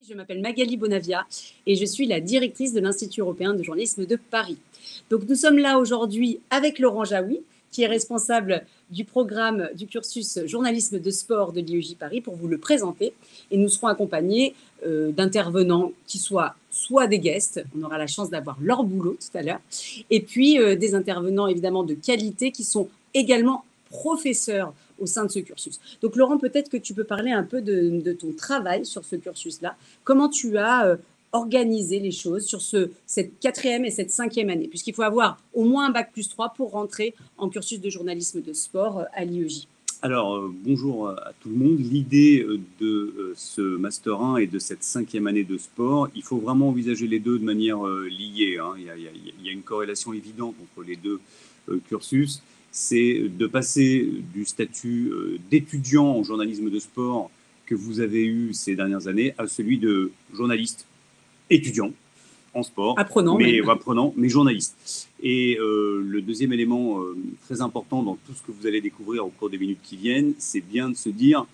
Je m'appelle Magali Bonavia et je suis la directrice de l'Institut européen de journalisme de Paris. Donc nous sommes là aujourd'hui avec Laurent Jaoui, qui est responsable du programme du cursus journalisme de sport de l'IEJ Paris, pour vous le présenter. Et nous serons accompagnés d'intervenants qui soient soit des guests, on aura la chance d'avoir leur boulot tout à l'heure, et puis des intervenants évidemment de qualité qui sont également professeurs au sein de ce cursus. Donc Laurent, peut-être que tu peux parler un peu de ton travail sur ce cursus-là. Comment tu as organisé les choses sur cette 4e et cette 5e année, puisqu'il faut avoir au moins un bac+3 pour rentrer en cursus de journalisme de sport à l'IEJ. Alors, bonjour à tout le monde. L'idée de ce Master 1 et de cette 5e année de sport, il faut vraiment envisager les deux de manière liée. Hein. Il y a une corrélation évidente entre les deux cursus. C'est de passer du statut d'étudiant en journalisme de sport que vous avez eu ces dernières années à celui de journaliste étudiant en sport, apprenant, mais journaliste. Et le deuxième élément très important dans tout ce que vous allez découvrir au cours des minutes qui viennent, c'est bien de se dire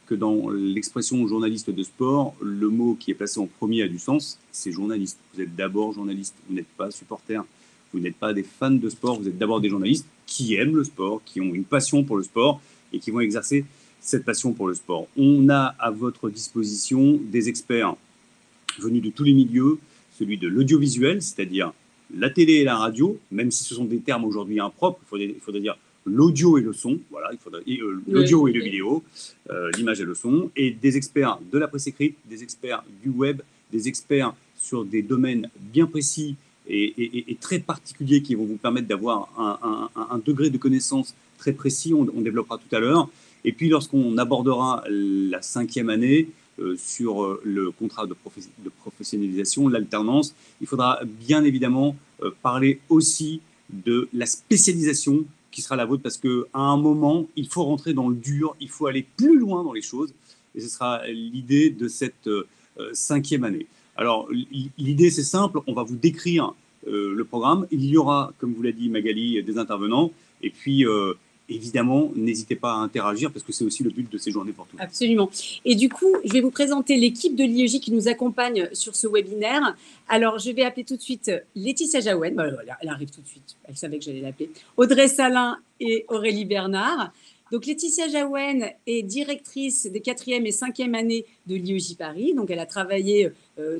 que dans l'expression journaliste de sport, le mot qui est placé en premier a du sens, c'est journaliste. Vous êtes d'abord journaliste, vous n'êtes pas supporter, vous n'êtes pas des fans de sport, vous êtes d'abord des journalistes qui aiment le sport, qui ont une passion pour le sport et qui vont exercer cette passion pour le sport. On a à votre disposition des experts venus de tous les milieux, celui de l'audiovisuel, c'est-à-dire la télé et la radio, même si ce sont des termes aujourd'hui impropres, il faudrait dire l'audio et le son, voilà, l'audio et le vidéo, l'image et le son, et des experts de la presse écrite, des experts du web, des experts sur des domaines bien précis et très particuliers qui vont vous permettre d'avoir un degré de connaissance très précis, on développera tout à l'heure. Et puis lorsqu'on abordera la 5e année, sur le contrat de professionnalisation, l'alternance, il faudra bien évidemment parler aussi de la spécialisation qui sera la vôtre, parce qu'à un moment, il faut rentrer dans le dur, il faut aller plus loin dans les choses, et ce sera l'idée de cette 5e année. Alors, l'idée, c'est simple, on va vous décrire le programme, il y aura, comme vous l'a dit Magali, des intervenants, et puis évidemment, n'hésitez pas à interagir parce que c'est aussi le but de ces journées pour tous. Absolument. Et du coup, je vais vous présenter l'équipe de l'IEJ qui nous accompagne sur ce webinaire. Alors, je vais appeler tout de suite Laetitia Jaouen. Elle arrive tout de suite. Elle savait que j'allais l'appeler. Audrey Salin et Aurélie Bernard. Donc, Laetitia Jaouen est directrice des 4e et 5e années de l'IEJ Paris. Donc, elle a travaillé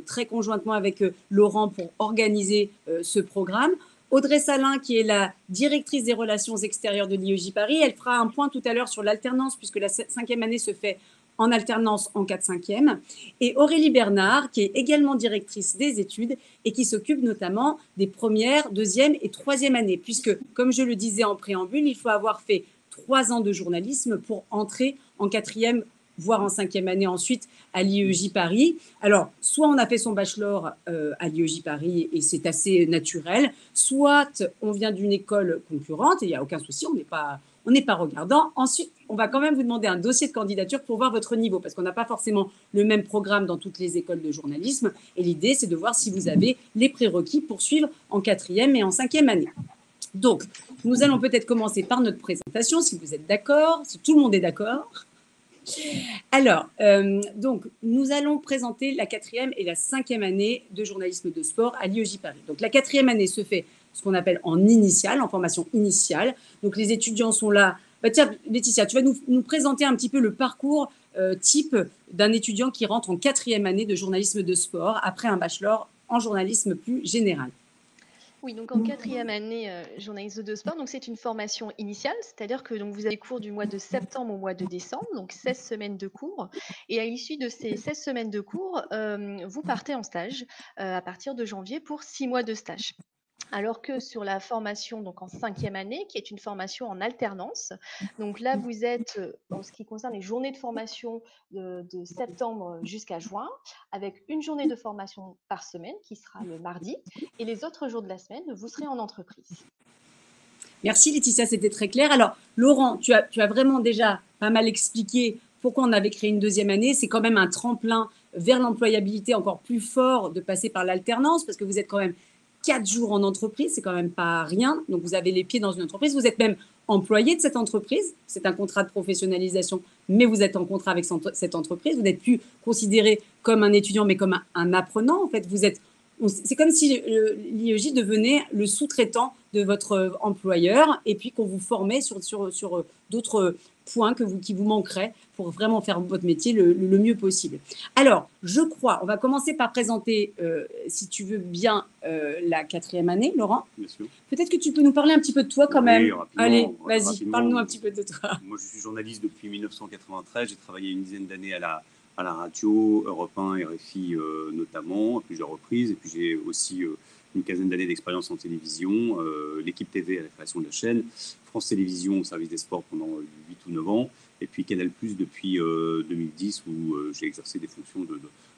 très conjointement avec Laurent pour organiser ce programme. Audrey Salin, qui est la directrice des relations extérieures de l'IEJ Paris, elle fera un point tout à l'heure sur l'alternance, puisque la 5e année se fait en alternance en 4/5e. Et Aurélie Bernard, qui est également directrice des études et qui s'occupe notamment des 1e, 2e et 3e années, puisque, comme je le disais en préambule, il faut avoir fait 3 ans de journalisme pour entrer en 4e, voire en 5e année ensuite à l'IEJ Paris. Alors, soit on a fait son bachelor à l'IEJ Paris et c'est assez naturel, soit on vient d'une école concurrente et il n'y a aucun souci, on n'est pas regardant. Ensuite, on va quand même vous demander un dossier de candidature pour voir votre niveau, parce qu'on n'a pas forcément le même programme dans toutes les écoles de journalisme. Et l'idée, c'est de voir si vous avez les prérequis pour suivre en 4e et en 5e année. Donc, nous allons peut-être commencer par notre présentation, si vous êtes d'accord, si tout le monde est d'accord. Alors, donc, nous allons présenter la 4e et la 5e année de journalisme de sport à l'IEJ Paris. Donc, la 4e année se fait ce qu'on appelle en initiale, en formation initiale. Donc, les étudiants sont là. Tiens, Laetitia, tu vas nous présenter un petit peu le parcours type d'un étudiant qui rentre en 4e année de journalisme de sport après un bachelor en journalisme plus général. Oui, donc en 4e année journalisme de sport, donc c'est une formation initiale, c'est-à-dire que donc vous avez cours du mois de septembre au mois de décembre, donc 16 semaines de cours. Et à l'issue de ces 16 semaines de cours, vous partez en stage à partir de janvier pour 6 mois de stage. Alors que sur la formation donc en 5e année, qui est une formation en alternance, donc là vous êtes, en ce qui concerne les journées de formation de septembre jusqu'à juin, avec une journée de formation par semaine qui sera le mardi, et les autres jours de la semaine, vous serez en entreprise. Merci Laetitia, c'était très clair. Alors Laurent, tu as vraiment déjà pas mal expliqué pourquoi on avait créé une 2e année. C'est quand même un tremplin vers l'employabilité encore plus fort de passer par l'alternance, parce que vous êtes quand même 4 jours en entreprise, c'est quand même pas rien. Donc, vous avez les pieds dans une entreprise. Vous êtes même employé de cette entreprise. C'est un contrat de professionnalisation mais vous êtes en contrat avec cette entreprise. Vous n'êtes plus considéré comme un étudiant, mais comme un apprenant. En fait, c'est comme si l'IEJ devenait le sous-traitant de votre employeur et puis qu'on vous formait sur d'autres points qui vous manqueraient pour vraiment faire votre métier le mieux possible. Alors, je crois, on va commencer par présenter, si tu veux bien, la 4e année, Laurent. Bien sûr. Peut-être que tu peux nous parler un petit peu de toi quand même. Allez, vas-y, rapidement. parle-nous un petit peu de toi. Moi, je suis journaliste depuis 1993. J'ai travaillé une dizaine d'années à la radio, Europe 1, RFI notamment, à plusieurs reprises. Et puis, j'ai aussi une quinzaine d'années d'expérience en télévision, l'équipe TV à la création de la chaîne, France Télévisions au service des sports pendant 8 ou 9 ans, et puis Canal+ depuis 2010 où j'ai exercé des fonctions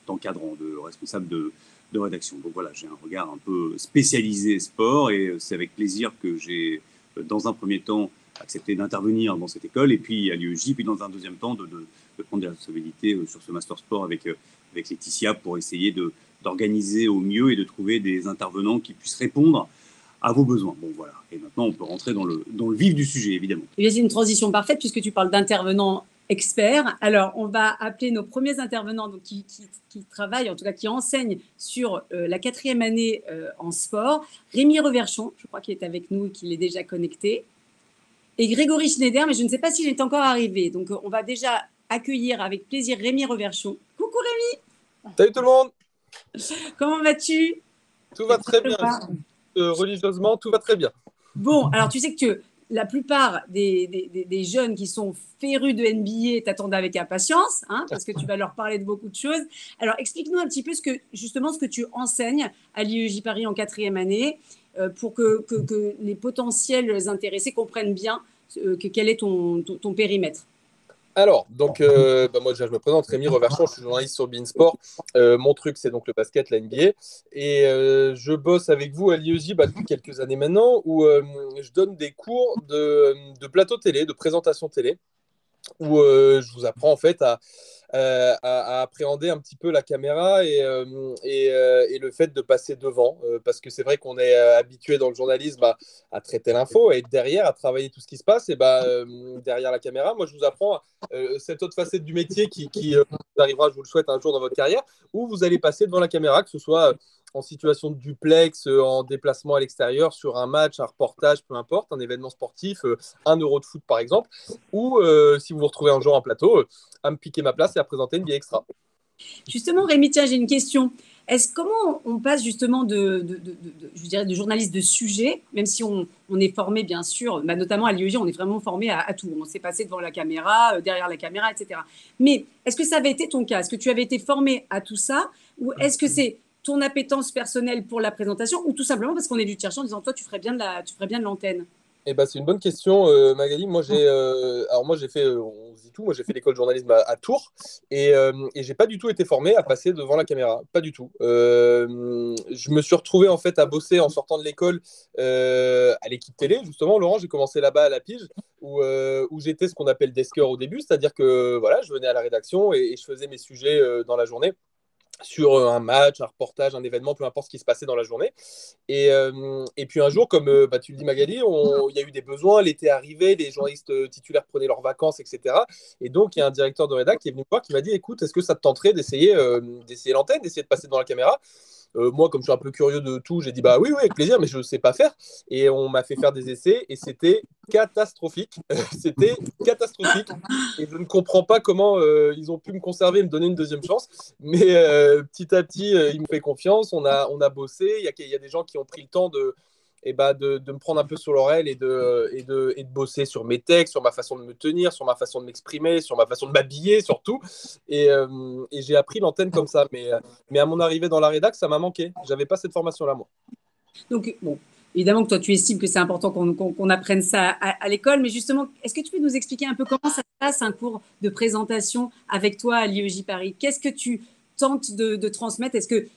d'encadrant, de responsable de rédaction. Donc voilà, j'ai un regard un peu spécialisé sport et c'est avec plaisir que j'ai, dans un premier temps, accepté d'intervenir dans cette école et puis à l'IEJ, puis dans un deuxième temps de prendre des responsabilités sur ce Master Sport avec Laetitia pour essayer d'organiser au mieux et de trouver des intervenants qui puissent répondre à vos besoins. Bon, voilà. Et maintenant, on peut rentrer dans le vif du sujet, évidemment. C'est une transition parfaite puisque tu parles d'intervenants experts. Alors, on va appeler nos premiers intervenants donc, qui travaillent, en tout cas qui enseignent sur la 4e année en sport. Rémi Reverchon, je crois qu'il est avec nous et qu'il est déjà connecté. Et Grégory Schneider, mais je ne sais pas s'il est encore arrivé. Donc, on va déjà accueillir avec plaisir Rémi Reverchon. Coucou Rémi. Salut tout le monde. Comment vas-tu? Tout va très bien. Religieusement, tout va très bien. Bon, alors tu sais que la plupart des jeunes qui sont férus de NBA t'attendent avec impatience, hein, parce que tu vas leur parler de beaucoup de choses. Alors, explique-nous un petit peu ce que tu enseignes à l'IEJ Paris en 4e année pour que les potentiels intéressés comprennent bien quel est ton périmètre. Alors, donc, moi déjà, je me présente, Rémi Reverchon, je suis journaliste sur Beansport. Mon truc, c'est donc le basket, la NBA. Et je bosse avec vous à l'IEJ depuis quelques années maintenant, où je donne des cours de plateau télé, de présentation télé, où je vous apprends en fait à appréhender un petit peu la caméra et le fait de passer devant. Parce que c'est vrai qu'on est habitué dans le journalisme à traiter l'info et être derrière, à travailler tout ce qui se passe. Et derrière la caméra, moi, je vous apprends cette autre facette du métier qui arrivera, je vous le souhaite, un jour dans votre carrière, où vous allez passer devant la caméra, que ce soit en situation de duplex, en déplacement à l'extérieur, sur un match, un reportage, peu importe, un événement sportif, un Euro de foot par exemple, ou si vous vous retrouvez un jour en plateau, à me piquer ma place et à présenter une NBA Extra. Justement, Rémi, tiens, j'ai une question. Comment on passe justement je dirais, de journaliste de sujet, même si on est formé, bien sûr, notamment à l'IEJ, on est vraiment formé à tout. On s'est passé devant la caméra, derrière la caméra, etc. Mais est-ce que ça avait été ton cas? Est-ce que tu avais été formé à tout ça? Ou est-ce que c'est ton appétence personnelle pour la présentation ou tout simplement parce qu'on est venu te chercher en disant, toi, tu ferais bien de l'antenne? C'est une bonne question, Magali. Moi, j'ai fait, on se dit tout, moi, j'ai fait l'école de journalisme à Tours et j'ai pas du tout été formé à passer devant la caméra, pas du tout. Je me suis retrouvé en fait à bosser en sortant de l'école à l'équipe télé, justement. Laurent, j'ai commencé là-bas à la Pige où j'étais ce qu'on appelle desker au début, c'est-à-dire que voilà, je venais à la rédaction et je faisais mes sujets dans la journée sur un match, un reportage, un événement, peu importe ce qui se passait dans la journée. Et puis un jour, comme tu le dis Magali, il y a eu des besoins, l'été arrivait, les journalistes titulaires prenaient leurs vacances, etc. Et donc il y a un directeur de rédac qui est venu me voir, qui m'a dit, écoute, est-ce que ça te tenterait d'essayer l'antenne, d'essayer de passer devant la caméra? Moi, comme je suis un peu curieux de tout, j'ai dit bah oui, avec plaisir, mais je ne sais pas faire. Et on m'a fait faire des essais et c'était catastrophique. C'était catastrophique. Et je ne comprends pas comment ils ont pu me conserver et me donner une deuxième chance. Mais petit à petit, ils m'ont fait confiance. On a bossé. Il y a des gens qui ont pris le temps de me prendre un peu sur l'oreille et de bosser sur mes textes, sur ma façon de me tenir, sur ma façon de m'exprimer, sur ma façon de m'habiller surtout. Et j'ai appris l'antenne comme ça. Mais à mon arrivée dans la rédac, ça m'a manqué. J'avais pas cette formation-là, moi. Donc, bon, évidemment que toi, tu estimes que c'est important qu'on apprenne ça à l'école. Mais justement, est-ce que tu peux nous expliquer un peu comment ça se passe un cours de présentation avec toi à l'IEJ Paris? Qu'est-ce que tu tentes de transmettre? Est-ce que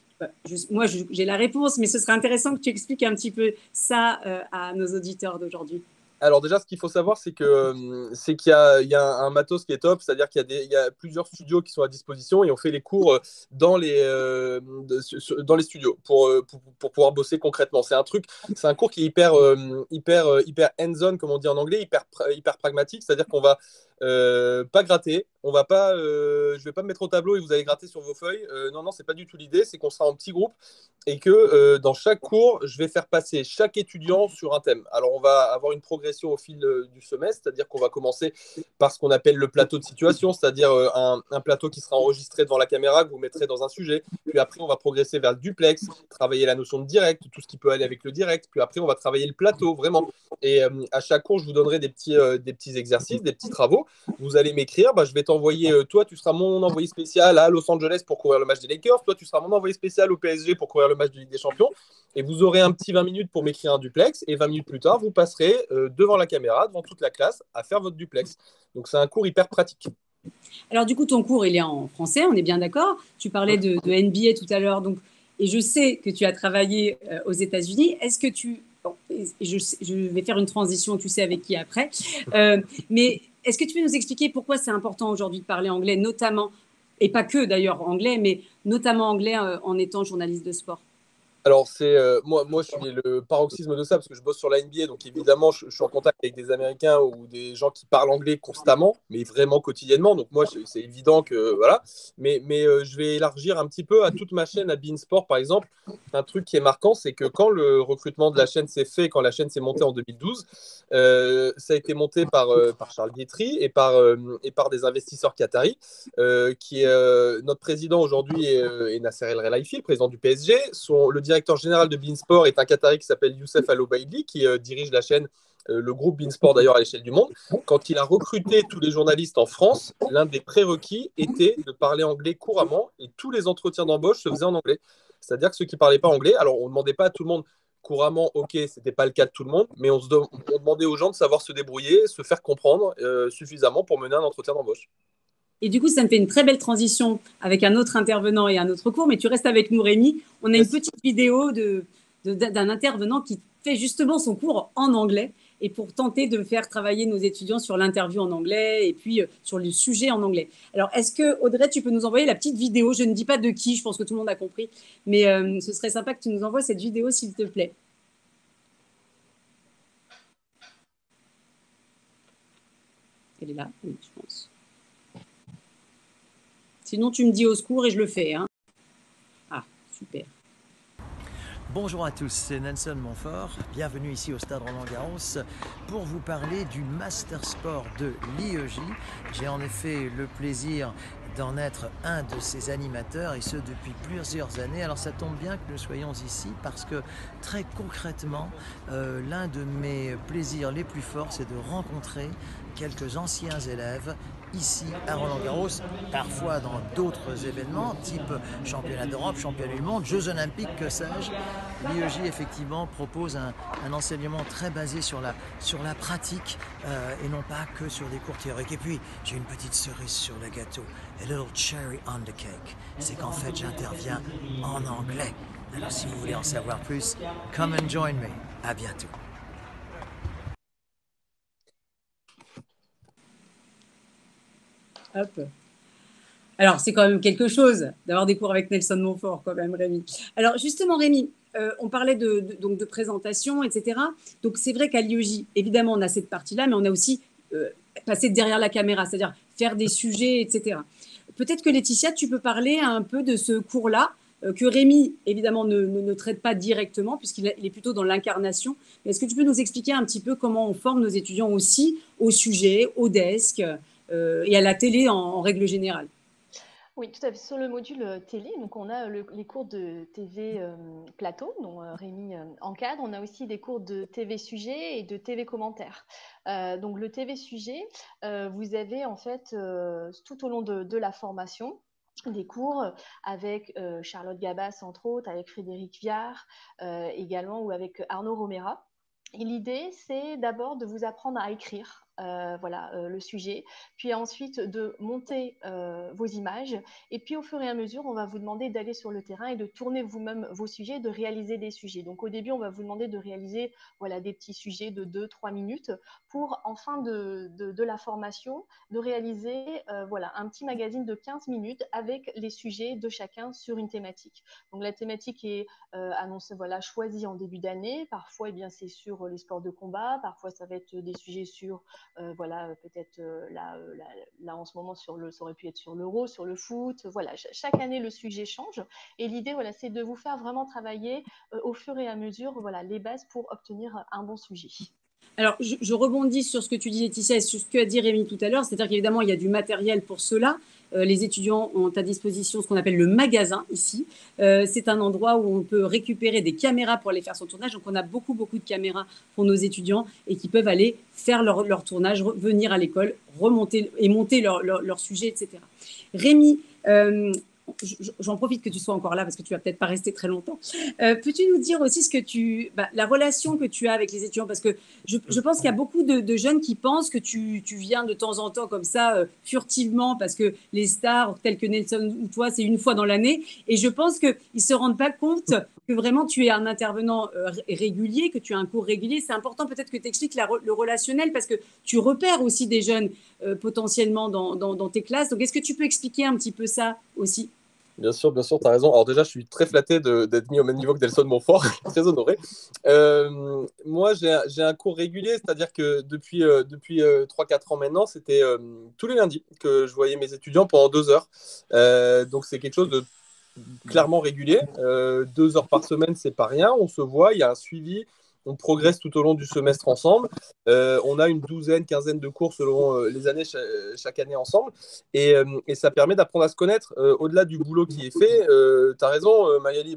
moi, j'ai la réponse, mais ce serait intéressant que tu expliques un petit peu ça à nos auditeurs d'aujourd'hui. Alors déjà, ce qu'il faut savoir, c'est qu'il y a un matos qui est top, c'est-à-dire il y a plusieurs studios qui sont à disposition et on fait les cours dans les studios pour pouvoir bosser concrètement. C'est un cours qui est hyper hands-on, comme on dit en anglais, hyper pragmatique, c'est-à-dire qu'on va pas gratter, je vais pas me mettre au tableau et vous allez gratter sur vos feuilles. Non, non, c'est pas du tout l'idée, c'est qu'on sera en petit groupe et que dans chaque cours, je vais faire passer chaque étudiant sur un thème. Alors, on va avoir une progression au fil du semestre, c'est-à-dire qu'on va commencer par ce qu'on appelle le plateau de situation, c'est-à-dire un plateau qui sera enregistré devant la caméra, que vous mettrez dans un sujet. Puis après, on va progresser vers le duplex, travailler la notion de direct, tout ce qui peut aller avec le direct. Puis après, on va travailler le plateau, vraiment. Et à chaque cours, je vous donnerai des petits exercices, des petits travaux. Vous allez m'écrire, bah, je vais t'envoyer, toi, tu seras mon envoyé spécial à Los Angeles pour couvrir le match des Lakers, toi, tu seras mon envoyé spécial au PSG pour couvrir le match de Ligue des Champions. Et vous aurez un petit 20 minutes pour m'écrire un duplex. Et 20 minutes plus tard, vous passerez devant la caméra, devant toute la classe, à faire votre duplex. Donc, c'est un cours hyper pratique. Alors du coup, ton cours, il est en français, on est bien d'accord. Tu parlais de NBA tout à l'heure, donc, et je sais que tu as travaillé aux États-Unis. Est-ce que tu... Bon, je vais faire une transition, tu sais avec qui après. Mais est-ce que tu peux nous expliquer pourquoi c'est important aujourd'hui de parler anglais, notamment, et pas que d'ailleurs anglais, mais notamment anglais en étant journaliste de sport? Alors, moi, je suis le paroxysme de ça parce que je bosse sur la NBA. Donc, évidemment, je suis en contact avec des Américains ou des gens qui parlent anglais constamment, mais vraiment quotidiennement. Donc, moi, c'est évident que voilà. Mais je vais élargir un petit peu à toute ma chaîne, à Beansport, par exemple. Un truc qui est marquant, c'est que quand le recrutement de la chaîne s'est fait, quand la chaîne s'est montée en 2012, ça a été monté par Charles Guitry et par des investisseurs qataris, notre président aujourd'hui est Nasser El Khelaifi, le président du PSG. Le directeur général de Beansport est un Qatari qui s'appelle Youssef Al-Obaidi, qui dirige la chaîne, le groupe Beansport d'ailleurs à l'échelle du monde. Quand il a recruté tous les journalistes en France, l'un des prérequis était de parler anglais couramment et tous les entretiens d'embauche se faisaient en anglais. C'est-à-dire que ceux qui ne parlaient pas anglais, alors on ne demandait pas à tout le monde couramment, ok, c'était pas le cas de tout le monde, mais on demandait aux gens de savoir se débrouiller, se faire comprendre suffisamment pour mener un entretien d'embauche. Et du coup, ça me fait une très belle transition avec un autre intervenant et un autre cours, mais tu restes avec nous, Rémi. On a une petite vidéo d'un intervenant qui fait justement son cours en anglais et pour tenter de faire travailler nos étudiants sur l'interview en anglais et puis sur le sujet en anglais. Alors, est-ce que, Audrey, tu peux nous envoyer la petite vidéo? Je ne dis pas de qui, je pense que tout le monde a compris, mais ce serait sympa que tu nous envoies cette vidéo, s'il te plaît. Elle est là, oui, je pense. Sinon, tu me dis au secours et je le fais. Hein. Ah, super. Bonjour à tous, c'est Nelson Montfort. Bienvenue ici au Stade Roland-Garros pour vous parler du Master Sport de l'IEJ. J'ai en effet le plaisir d'en être un de ses animateurs et ce depuis plusieurs années. Alors ça tombe bien que nous soyons ici parce que très concrètement, l'un de mes plaisirs les plus forts, c'est de rencontrer quelques anciens élèves ici à Roland-Garros, parfois dans d'autres événements, type championnat d'Europe, championnat du monde, Jeux olympiques, que sais-je. L'IEJ effectivement propose un enseignement très basé sur la pratique et non pas que sur des cours théoriques. Et puis, j'ai une petite cerise sur le gâteau, a little cherry on the cake. C'est qu'en fait, j'interviens en anglais. Alors si vous voulez en savoir plus, come and join me. À bientôt. Hop. Alors, c'est quand même quelque chose d'avoir des cours avec Nelson Montfort, quand même, Rémi. Alors, justement, Rémi, on parlait donc de présentation, etc. Donc, c'est vrai qu'à l'IEJ, évidemment, on a cette partie-là, mais on a aussi passé derrière la caméra, c'est-à-dire faire des sujets, etc. Peut-être que Laetitia, tu peux parler un peu de ce cours-là, que Rémi, évidemment, ne traite pas directement, puisqu'il est plutôt dans l'incarnation. Mais est-ce que tu peux nous expliquer un petit peu comment on forme nos étudiants aussi au sujet, au desk et à la télé en règle générale? Oui, tout à fait. Sur le module télé, donc on a les cours de TV plateau, dont Rémi encadre. On a aussi des cours de TV sujet et de TV commentaire. Donc le TV sujet, vous avez en fait tout au long de la formation des cours avec Charlotte Gabas, entre autres, avec Frédéric Viard également, ou avec Arnaud Romera. Et l'idée, c'est d'abord de vous apprendre à écrire le sujet, puis ensuite de monter vos images. Et puis au fur et à mesure, on va vous demander d'aller sur le terrain et de tourner vous-même vos sujets, de réaliser des sujets. Donc au début, on va vous demander de réaliser des petits sujets de 2-3 minutes pour, en fin de la formation, de réaliser un petit magazine de 15 minutes avec les sujets de chacun sur une thématique. Donc la thématique est annoncée, choisie en début d'année. Parfois, c'est sur les sports de combat. Parfois, ça va être des sujets sur, peut-être là en ce moment, ça aurait pu être sur l'euro, sur le foot. Chaque année, le sujet change. Et l'idée, c'est de vous faire vraiment travailler au fur et à mesure les bases pour obtenir un bon sujet. Alors, je rebondis sur ce que tu dis, Laetitia, et sur ce qu'a dit Rémi tout à l'heure. C'est-à-dire qu'évidemment, il y a du matériel pour cela. Les étudiants ont à disposition ce qu'on appelle le magasin ici. C'est un endroit où on peut récupérer des caméras pour aller faire son tournage. Donc, on a beaucoup de caméras pour nos étudiants et qui peuvent aller faire leur tournage, venir à l'école, remonter et monter leur sujet, etc. Rémi, j'en profite que tu sois encore là parce que tu vas peut-être pas rester très longtemps. Peux-tu nous dire aussi la relation que tu as avec les étudiants, parce que je pense qu'il y a beaucoup de jeunes qui pensent que tu viens de temps en temps comme ça furtivement, parce que les stars tels que Nelson ou toi, c'est une fois dans l'année, et je pense qu'ils se rendent pas compte que vraiment tu es un intervenant régulier, que tu as un cours régulier. C'est important peut-être que tu expliques le relationnel, parce que tu repères aussi des jeunes potentiellement dans tes classes. Donc est-ce que tu peux expliquer un petit peu ça aussi? Bien sûr, tu as raison. Alors déjà, je suis très flatté d'être mis au même niveau que Nelson Montfort, très honoré. Moi, j'ai un cours régulier, c'est-à-dire que depuis 3-4 ans maintenant, c'était tous les lundis que je voyais mes étudiants pendant 2 heures. Donc c'est quelque chose de clairement régulier. 2 heures par semaine, c'est pas rien. On se voit, il y a un suivi. On progresse tout au long du semestre ensemble. On a une quinzaine de cours selon les années, chaque année ensemble. Et ça permet d'apprendre à se connaître au-delà du boulot qui est fait. Tu as raison, Magali.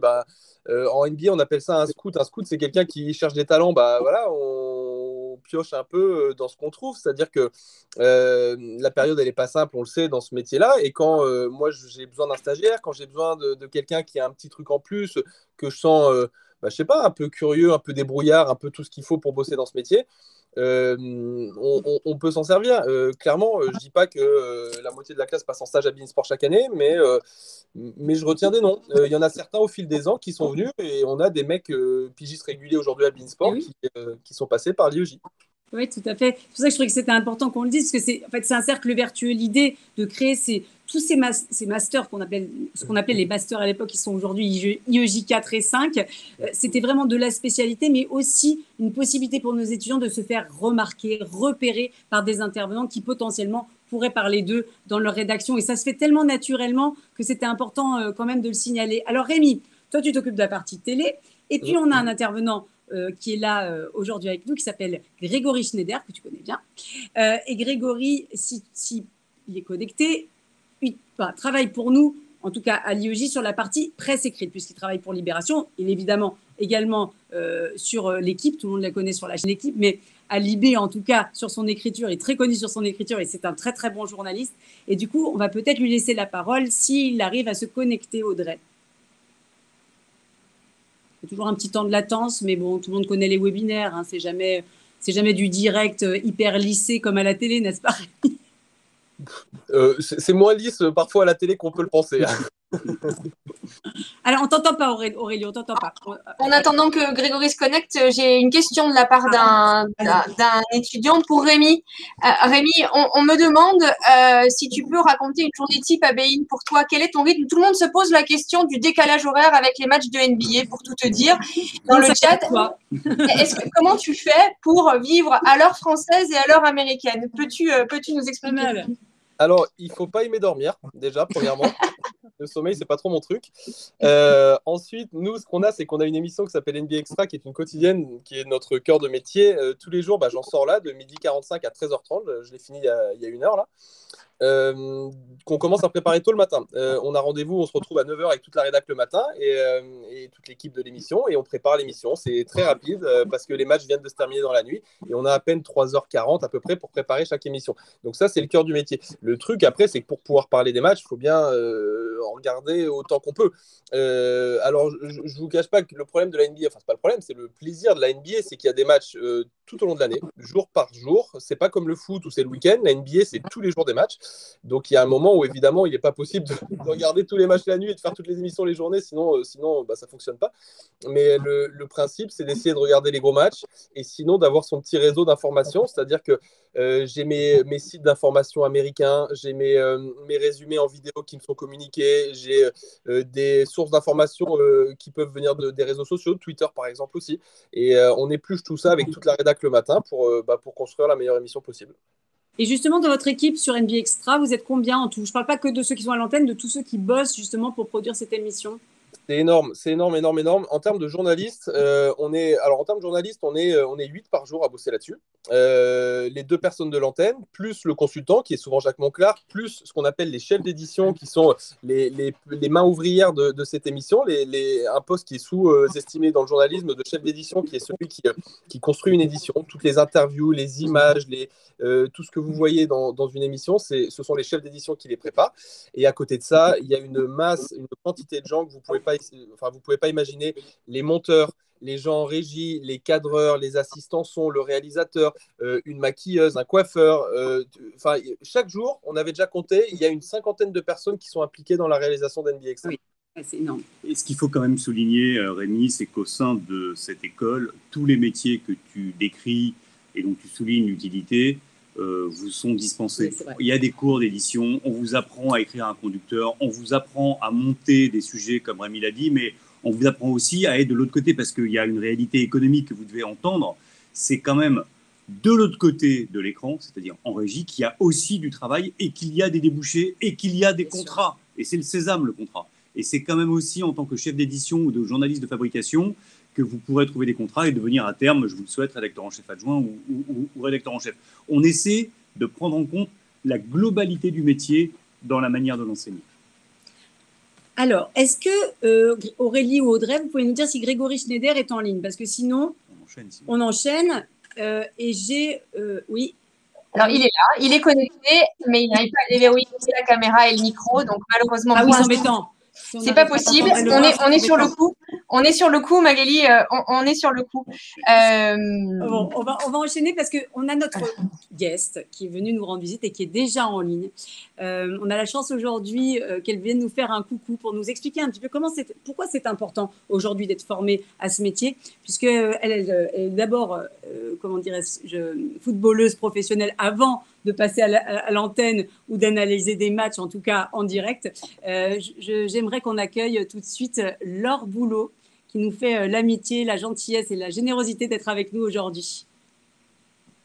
En NBA, on appelle ça un scout. Un scout, c'est quelqu'un qui cherche des talents. On pioche un peu dans ce qu'on trouve. C'est-à-dire que la période, elle n'est pas simple, on le sait, dans ce métier-là. Et quand moi, j'ai besoin d'un stagiaire, quand j'ai besoin de quelqu'un qui a un petit truc en plus, que je sens... je sais pas, un peu curieux, un peu débrouillard, un peu tout ce qu'il faut pour bosser dans ce métier, on peut s'en servir. Clairement, je dis pas que la moitié de la classe passe en stage à Beansport chaque année, mais je retiens des noms. Il y en a certains au fil des ans qui sont venus, et on a des mecs pigistes réguliers aujourd'hui à Beansport qui sont passés par l'IEJ. Oui, tout à fait. C'est pour ça que je trouvais que c'était important qu'on le dise, parce que c'est un cercle vertueux. L'idée de créer tous ces masters ce qu'on appelait les masters à l'époque, qui sont aujourd'hui IEJ 4 et 5, c'était vraiment de la spécialité, mais aussi une possibilité pour nos étudiants de se faire remarquer, repérer par des intervenants qui potentiellement pourraient parler d'eux dans leur rédaction. Et ça se fait tellement naturellement que c'était important quand même de le signaler. Alors Rémi, toi tu t'occupes de la partie télé, et puis on a un intervenant qui est là aujourd'hui avec nous, qui s'appelle Grégory Schneider, que tu connais bien. Et Grégory, si il est connecté, il travaille pour nous, en tout cas à l'IEJ, sur la partie presse écrite, puisqu'il travaille pour Libération. Il est évidemment également sur l'équipe, tout le monde la connaît sur la chaîne L'équipe, mais à Libé, en tout cas, sur son écriture, il est très connu sur son écriture, et c'est un très très bon journaliste. Et du coup, on va peut-être lui laisser la parole s'il arrive à se connecter, Audrey. Il y a toujours un petit temps de latence, mais bon, tout le monde connaît les webinaires. Hein, c'est jamais du direct hyper lissé comme à la télé, n'est-ce pas? C'est moins lisse parfois à la télé qu'on peut le penser. Alors, on t'entend pas, Aurélie, on t'entend pas. En attendant que Grégory se connecte, j'ai une question de la part d'un étudiant pour Rémi. Rémi, on me demande si tu peux raconter une journée type à Bein pour toi. Quel est ton rythme? Tout le monde se pose la question du décalage horaire avec les matchs de NBA, pour tout te dire. Dans le chat, comment tu fais pour vivre à l'heure française et à l'heure américaine? Peux-tu nous expliquer? Alors, il ne faut pas aimer dormir, déjà, premièrement. Le sommeil, c'est pas trop mon truc. Ensuite, nous, ce qu'on a, c'est qu'on a une émission qui s'appelle NBA Extra, qui est une quotidienne, qui est notre cœur de métier. Tous les jours, j'en sors là, de 12h45 à 13h30. Je l'ai fini il y a 1 heure, là. qu'on commence à préparer tôt le matin. On a rendez-vous, on se retrouve à 9h avec toute la rédac le matin et toute l'équipe de l'émission et on prépare l'émission. C'est très rapide parce que les matchs viennent de se terminer dans la nuit et on a à peine 3h40 à peu près pour préparer chaque émission. Donc ça, c'est le cœur du métier. Le truc après, c'est que pour pouvoir parler des matchs, il faut bien en regarder autant qu'on peut. Alors, je ne vous cache pas que le problème de la NBA, enfin, c'est pas le problème, c'est le plaisir de la NBA, c'est qu'il y a des matchs tout au long de l'année, jour par jour. C'est pas comme le foot où c'est le week-end. La NBA, c'est tous les jours des matchs. Donc, il y a un moment où, évidemment, il n'est pas possible de regarder tous les matchs la nuit et de faire toutes les émissions les journées, sinon ça ne fonctionne pas. Mais le principe, c'est d'essayer de regarder les gros matchs et sinon d'avoir son petit réseau d'informations, c'est-à-dire que j'ai mes sites d'information américains, j'ai mes résumés en vidéo qui me sont communiqués, j'ai des sources d'informations qui peuvent venir des réseaux sociaux, Twitter par exemple aussi. Et on épluche tout ça avec toute la rédac le matin pour construire la meilleure émission possible. Et justement, dans votre équipe sur NBA Extra, vous êtes combien en tout? Je ne parle pas que de ceux qui sont à l'antenne, de tous ceux qui bossent justement pour produire cette émission. C'est énorme, énorme. En termes de journalistes, on est 8 par jour à bosser là-dessus. Les 2 personnes de l'antenne, plus le consultant, qui est souvent Jacques Monclar, plus ce qu'on appelle les chefs d'édition, qui sont les mains ouvrières de cette émission, un poste qui est sous-estimé dans le journalisme de chef d'édition, qui est celui qui construit une édition. Toutes les interviews, les images, tout ce que vous voyez dans une émission, ce sont les chefs d'édition qui les préparent. Et à côté de ça, il y a une quantité de gens que vous pouvez pas imaginer, les monteurs, les gens en régie, les cadreurs, les assistants son, le réalisateur, une maquilleuse, un coiffeur. Chaque jour, on avait déjà compté, il y a une 50aine de personnes qui sont impliquées dans la réalisation d'NBA Extra. Oui, c'est énorme. Et ce qu'il faut quand même souligner, Rémi, c'est qu'au sein de cette école, tous les métiers que tu décris et dont tu soulignes l'utilité, vous sont dispensés. Oui, il y a des cours d'édition, on vous apprend à écrire un conducteur, on vous apprend à monter des sujets comme Rémi l'a dit, mais on vous apprend aussi à être de l'autre côté parce qu'il y a une réalité économique que vous devez entendre. C'est quand même de l'autre côté de l'écran, c'est-à-dire en régie, qu'il y a aussi du travail et qu'il y a des débouchés et qu'il y a des contrats. Et c'est le sésame, le contrat. Et c'est quand même aussi en tant que chef d'édition ou de journaliste de fabrication que vous pourrez trouver des contrats et devenir à terme, je vous le souhaite, rédacteur en chef adjoint ou rédacteur en chef. On essaie de prendre en compte la globalité du métier dans la manière de l'enseigner. Alors, est-ce que Aurélie ou Audrey, vous pouvez nous dire si Grégory Schneider est en ligne? Parce que sinon, on enchaîne. Et j'ai... oui. Alors, il est là, il est connecté, mais il n'arrive pas à déverrouiller la caméra et le micro. Donc, malheureusement, ah oui, c'est embêtant. C'est pas possible. On est sur le coup. On est sur le coup, Magali. On est sur le coup. Bon, on va enchaîner parce qu'on a notre guest qui est venu nous rendre visite et qui est déjà en ligne. On a la chance aujourd'hui qu'elle vienne nous faire un coucou pour nous expliquer un petit peu pourquoi c'est important aujourd'hui d'être formée à ce métier, puisqu'elle est d'abord, comment dirais-je, footballeuse professionnelle avant de passer à l'antenne ou d'analyser des matchs, en tout cas en direct. J'aimerais qu'on accueille tout de suite Laure Boulot, qui nous fait l'amitié, la gentillesse et la générosité d'être avec nous aujourd'hui.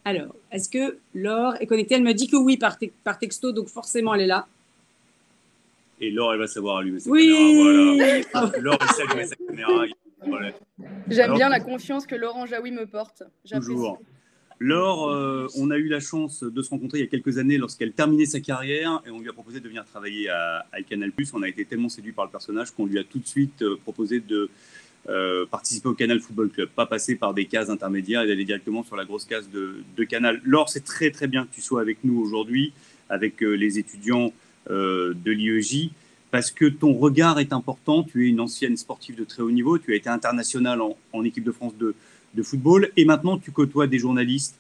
Alors, est-ce que Laure est connectée? Elle me dit que oui par texto, donc forcément elle est là. Et Laure, elle va savoir allumer sa caméra. Voilà. Laure, elle sait allumer sa caméra. Voilà. J'aime bien la confiance que Laurent Jaoui me porte. Toujours. Laure, on a eu la chance de se rencontrer il y a quelques années lorsqu'elle terminait sa carrière et on lui a proposé de venir travailler à Canal+. On a été tellement séduit par le personnage qu'on lui a tout de suite proposé de participer au Canal Football Club, pas passer par des cases intermédiaires et d'aller directement sur la grosse case de Canal. Laure, c'est très très bien que tu sois avec nous aujourd'hui, avec les étudiants de l'IEJ, parce que ton regard est important. Tu es une ancienne sportive de très haut niveau, tu as été internationale en équipe de France de football, et maintenant tu côtoies des journalistes.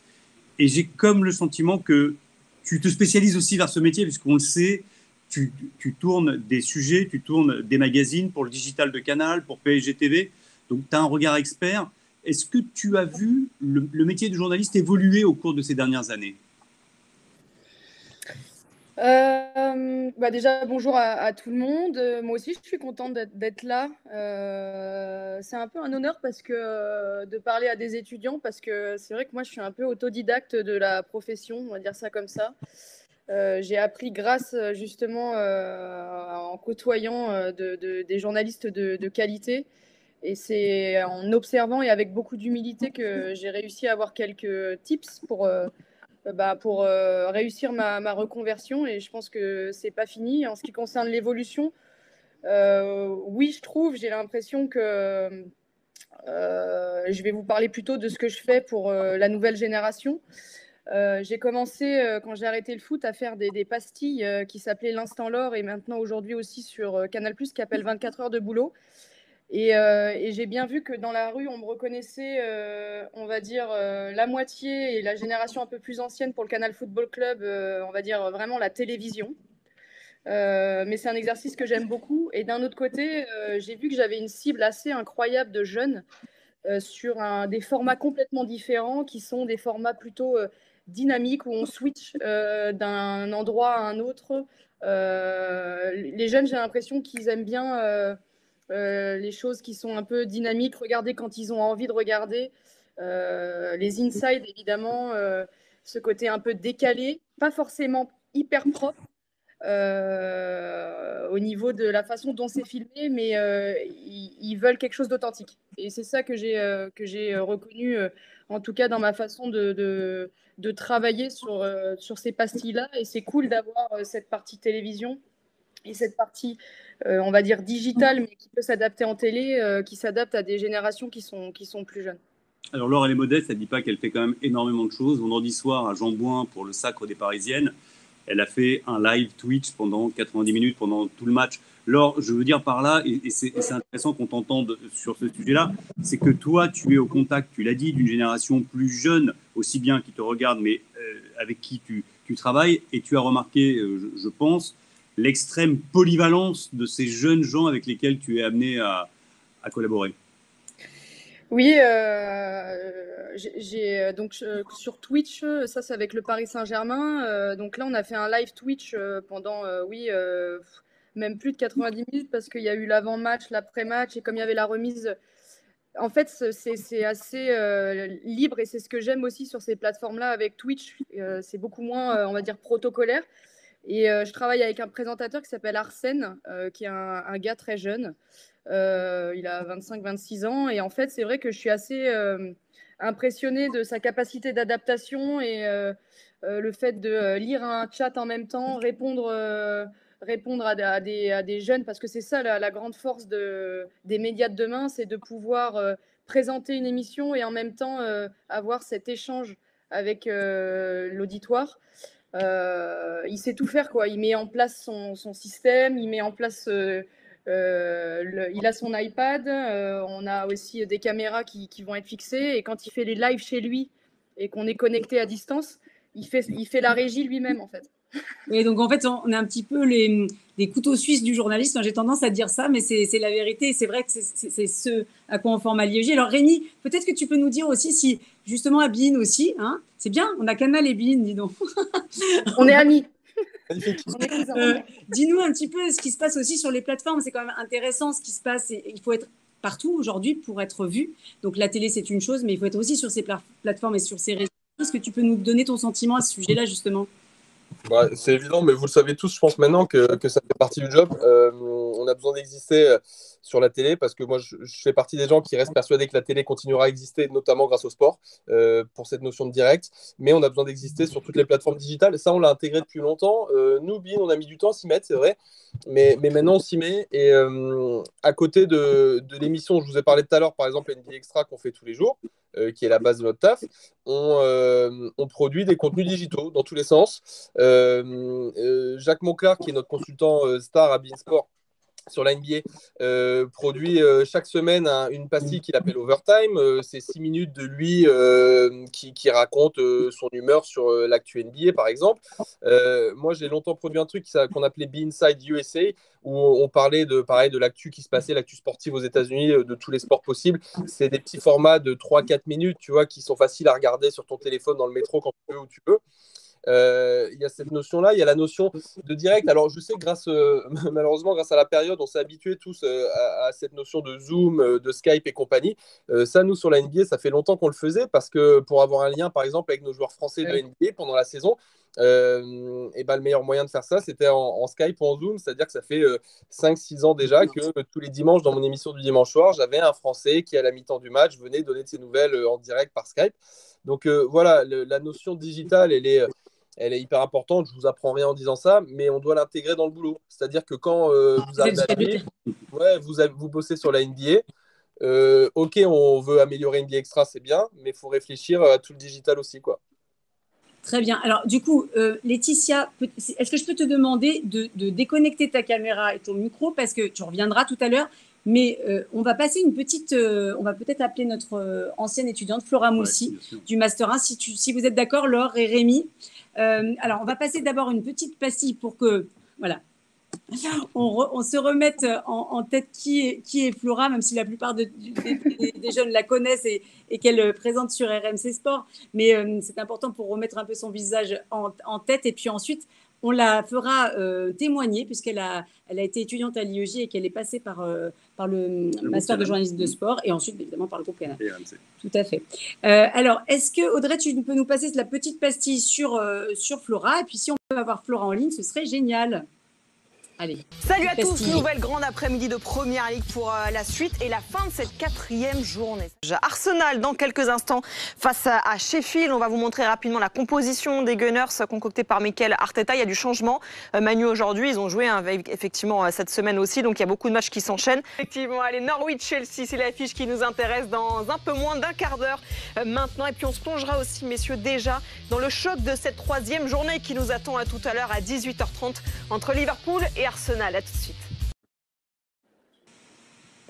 Et j'ai comme le sentiment que tu te spécialises aussi vers ce métier, puisqu'on le sait, tu tournes des sujets, tu tournes des magazines pour le digital de Canal, pour PSG TV, donc tu as un regard expert. Est-ce que tu as vu le métier de journaliste évoluer au cours de ces dernières années? Déjà, bonjour à tout le monde. Moi aussi, je suis contente d'être là. C'est un peu un honneur de parler à des étudiants, parce que c'est vrai que moi, je suis un peu autodidacte de la profession, on va dire ça comme ça. J'ai appris grâce justement en côtoyant des journalistes de qualité. Et c'est en observant et avec beaucoup d'humilité que j'ai réussi à avoir quelques tips pour réussir ma reconversion. Et je pense que c'est pas fini. En ce qui concerne l'évolution, oui, j'ai l'impression que je vais vous parler plutôt de ce que je fais pour la nouvelle génération. J'ai commencé, quand j'ai arrêté le foot, à faire des pastilles qui s'appelaient l'Instant L'Or et maintenant aujourd'hui aussi sur Canal+, qui appelle 24 heures de boulot. Et j'ai bien vu que dans la rue, on me reconnaissait, on va dire, la moitié et la génération un peu plus ancienne pour le Canal Football Club, on va dire vraiment la télévision. Mais c'est un exercice que j'aime beaucoup. Et d'un autre côté, j'ai vu que j'avais une cible assez incroyable de jeunes sur des formats complètement différents qui sont des formats plutôt dynamiques où on switch d'un endroit à un autre. Les jeunes, j'ai l'impression qu'ils aiment bien les choses qui sont un peu dynamiques, regarder quand ils ont envie de regarder. Les inside, évidemment, ce côté un peu décalé, pas forcément hyper propre, au niveau de la façon dont c'est filmé, mais ils veulent quelque chose d'authentique. Et c'est ça que j'ai reconnu, en tout cas dans ma façon de travailler sur ces pastilles-là. Et c'est cool d'avoir cette partie télévision et cette partie, on va dire, digitale, mais qui peut s'adapter en télé, qui s'adapte à des générations qui sont plus jeunes. Alors Laure, elle est modeste, elle ne dit pas qu'elle fait quand même énormément de choses. Vendredi soir à Jean-Bouin pour le Sacre des Parisiennes, elle a fait un live Twitch pendant 90 minutes, pendant tout le match. Laure, je veux dire par là, et c'est intéressant qu'on t'entende sur ce sujet-là, c'est que toi, tu es au contact, tu l'as dit, d'une génération plus jeune, aussi bien qui te regarde, mais avec qui tu travailles, et tu as remarqué, je pense, l'extrême polyvalence de ces jeunes gens avec lesquels tu es amené à collaborer. Oui, donc sur Twitch, ça c'est avec le Paris Saint-Germain. Donc là, on a fait un live Twitch pendant, même plus de 90 minutes parce qu'il y a eu l'avant-match, l'après-match et comme il y avait la remise. En fait, c'est assez libre et c'est ce que j'aime aussi sur ces plateformes-là avec Twitch. C'est beaucoup moins, on va dire, protocolaire. Et je travaille avec un présentateur qui s'appelle Arsène, qui est un gars très jeune. Il a 25-26 ans. Et en fait, c'est vrai que je suis assez impressionnée de sa capacité d'adaptation et le fait de lire un chat en même temps, répondre à des jeunes, parce que c'est ça la grande force des médias de demain, c'est de pouvoir présenter une émission et en même temps avoir cet échange avec l'auditoire. Il sait tout faire, quoi. Il met en place son système, il met en place, il a son iPad, on a aussi des caméras qui vont être fixées, et quand il fait les lives chez lui et qu'on est connecté à distance, il fait la régie lui-même, en fait. Et donc, en fait, on est un petit peu les couteaux suisses du journaliste. J'ai tendance à dire ça, mais c'est la vérité. C'est vrai que c'est ce à quoi on forme à l'IEG. Alors, Rémi, peut-être que tu peux nous dire aussi si, justement, à Bein aussi, hein, c'est bien, on a Canal et Bein, dis donc. On est amis. Dis-nous un petit peu ce qui se passe aussi sur les plateformes. C'est quand même intéressant ce qui se passe. Et il faut être partout aujourd'hui pour être vu. Donc, la télé, c'est une chose, mais il faut être aussi sur ces plateformes et sur ces réseaux. Est-ce que tu peux nous donner ton sentiment à ce sujet-là, justement ? Bah, c'est évident, mais vous le savez tous, je pense maintenant que ça fait partie du job. On a besoin d'exister sur la télé parce que moi, je fais partie des gens qui restent persuadés que la télé continuera à exister, notamment grâce au sport, pour cette notion de direct. Mais on a besoin d'exister sur toutes les plateformes digitales. Ça, on l'a intégré depuis longtemps. Nous, Bein, on a mis du temps à s'y mettre, c'est vrai. Mais maintenant, on s'y met. Et à côté de l'émission, je vous ai parlé tout à l'heure, par exemple, NBA Extra qu'on fait tous les jours, qui est la base de notre taf, on produit des contenus digitaux dans tous les sens. Jacques Monclar, qui est notre consultant star à Beansport sur la NBA, produit chaque semaine une pastille qu'il appelle Overtime. C'est 6 minutes de lui qui raconte son humeur sur l'actu NBA, par exemple. Moi, j'ai longtemps produit un truc qu'on appelait Be Inside USA, où on parlait de l'actu qui se passait, l'actu sportive aux États-Unis, de tous les sports possibles. C'est des petits formats de 3-4 minutes, tu vois, qui sont faciles à regarder sur ton téléphone dans le métro quand tu veux, où tu veux. Il y a cette notion-là, il y a la notion de direct. Alors, je sais que malheureusement, grâce à la période, on s'est habitués tous à cette notion de Zoom, de Skype et compagnie. Ça, nous, sur la NBA, ça fait longtemps qu'on le faisait parce que pour avoir un lien, par exemple, avec nos joueurs français de la NBA pendant la saison, Et ben, le meilleur moyen de faire ça, c'était en Skype ou en Zoom, c'est-à-dire que ça fait 5-6 ans déjà que tous les dimanches, dans mon émission du dimanche soir, j'avais un Français qui, à la mi-temps du match, venait donner de ses nouvelles en direct par Skype. Donc voilà, la notion digitale, elle est hyper importante. Je vous apprends rien en disant ça, mais on doit l'intégrer dans le boulot. C'est-à-dire que quand vous arrivez à la ouais, vous bossez sur la NBA, ok, on veut améliorer NBA Extra, c'est bien, mais il faut réfléchir à tout le digital aussi, quoi. Très bien. Alors, du coup, Laetitia, est-ce que je peux te demander de déconnecter ta caméra et ton micro parce que tu reviendras tout à l'heure, mais on va passer une petite… on va peut-être appeler notre ancienne étudiante, Flora Moussi, du Master 1, si vous êtes d'accord, Laure et Rémi. Alors, on va passer d'abord une petite pastille pour que… Voilà. On se remette en tête qui est Flora, même si la plupart des jeunes la connaissent et qu'elle présente sur RMC Sport. Mais c'est important pour remettre un peu son visage en tête. Et puis ensuite, on la fera témoigner, puisqu'elle a été étudiante à l'IEJ et qu'elle est passée par le master de journalisme de sport et ensuite, évidemment, par le groupe Canal. Tout à fait. Alors, est-ce que, Audrey, tu peux nous passer la petite pastille sur Flora? Et puis, si on peut avoir Flora en ligne, ce serait génial. Allez, salut à tous, nouvelle grande après-midi de Première Ligue pour la suite et la fin de cette 4e journée. Arsenal dans quelques instants face à Sheffield. On va vous montrer rapidement la composition des Gunners concoctée par Mikel Arteta. Il y a du changement. Manu aujourd'hui, ils ont joué effectivement cette semaine aussi, donc il y a beaucoup de matchs qui s'enchaînent. Effectivement, allez, Norwich-Chelsea, c'est l'affiche qui nous intéresse dans un peu moins d'un quart d'heure maintenant. Et puis on se plongera aussi, messieurs, déjà dans le choc de cette 3e journée qui nous attend tout à l'heure à 18h30 entre Liverpool et Arsenal. À tout de suite.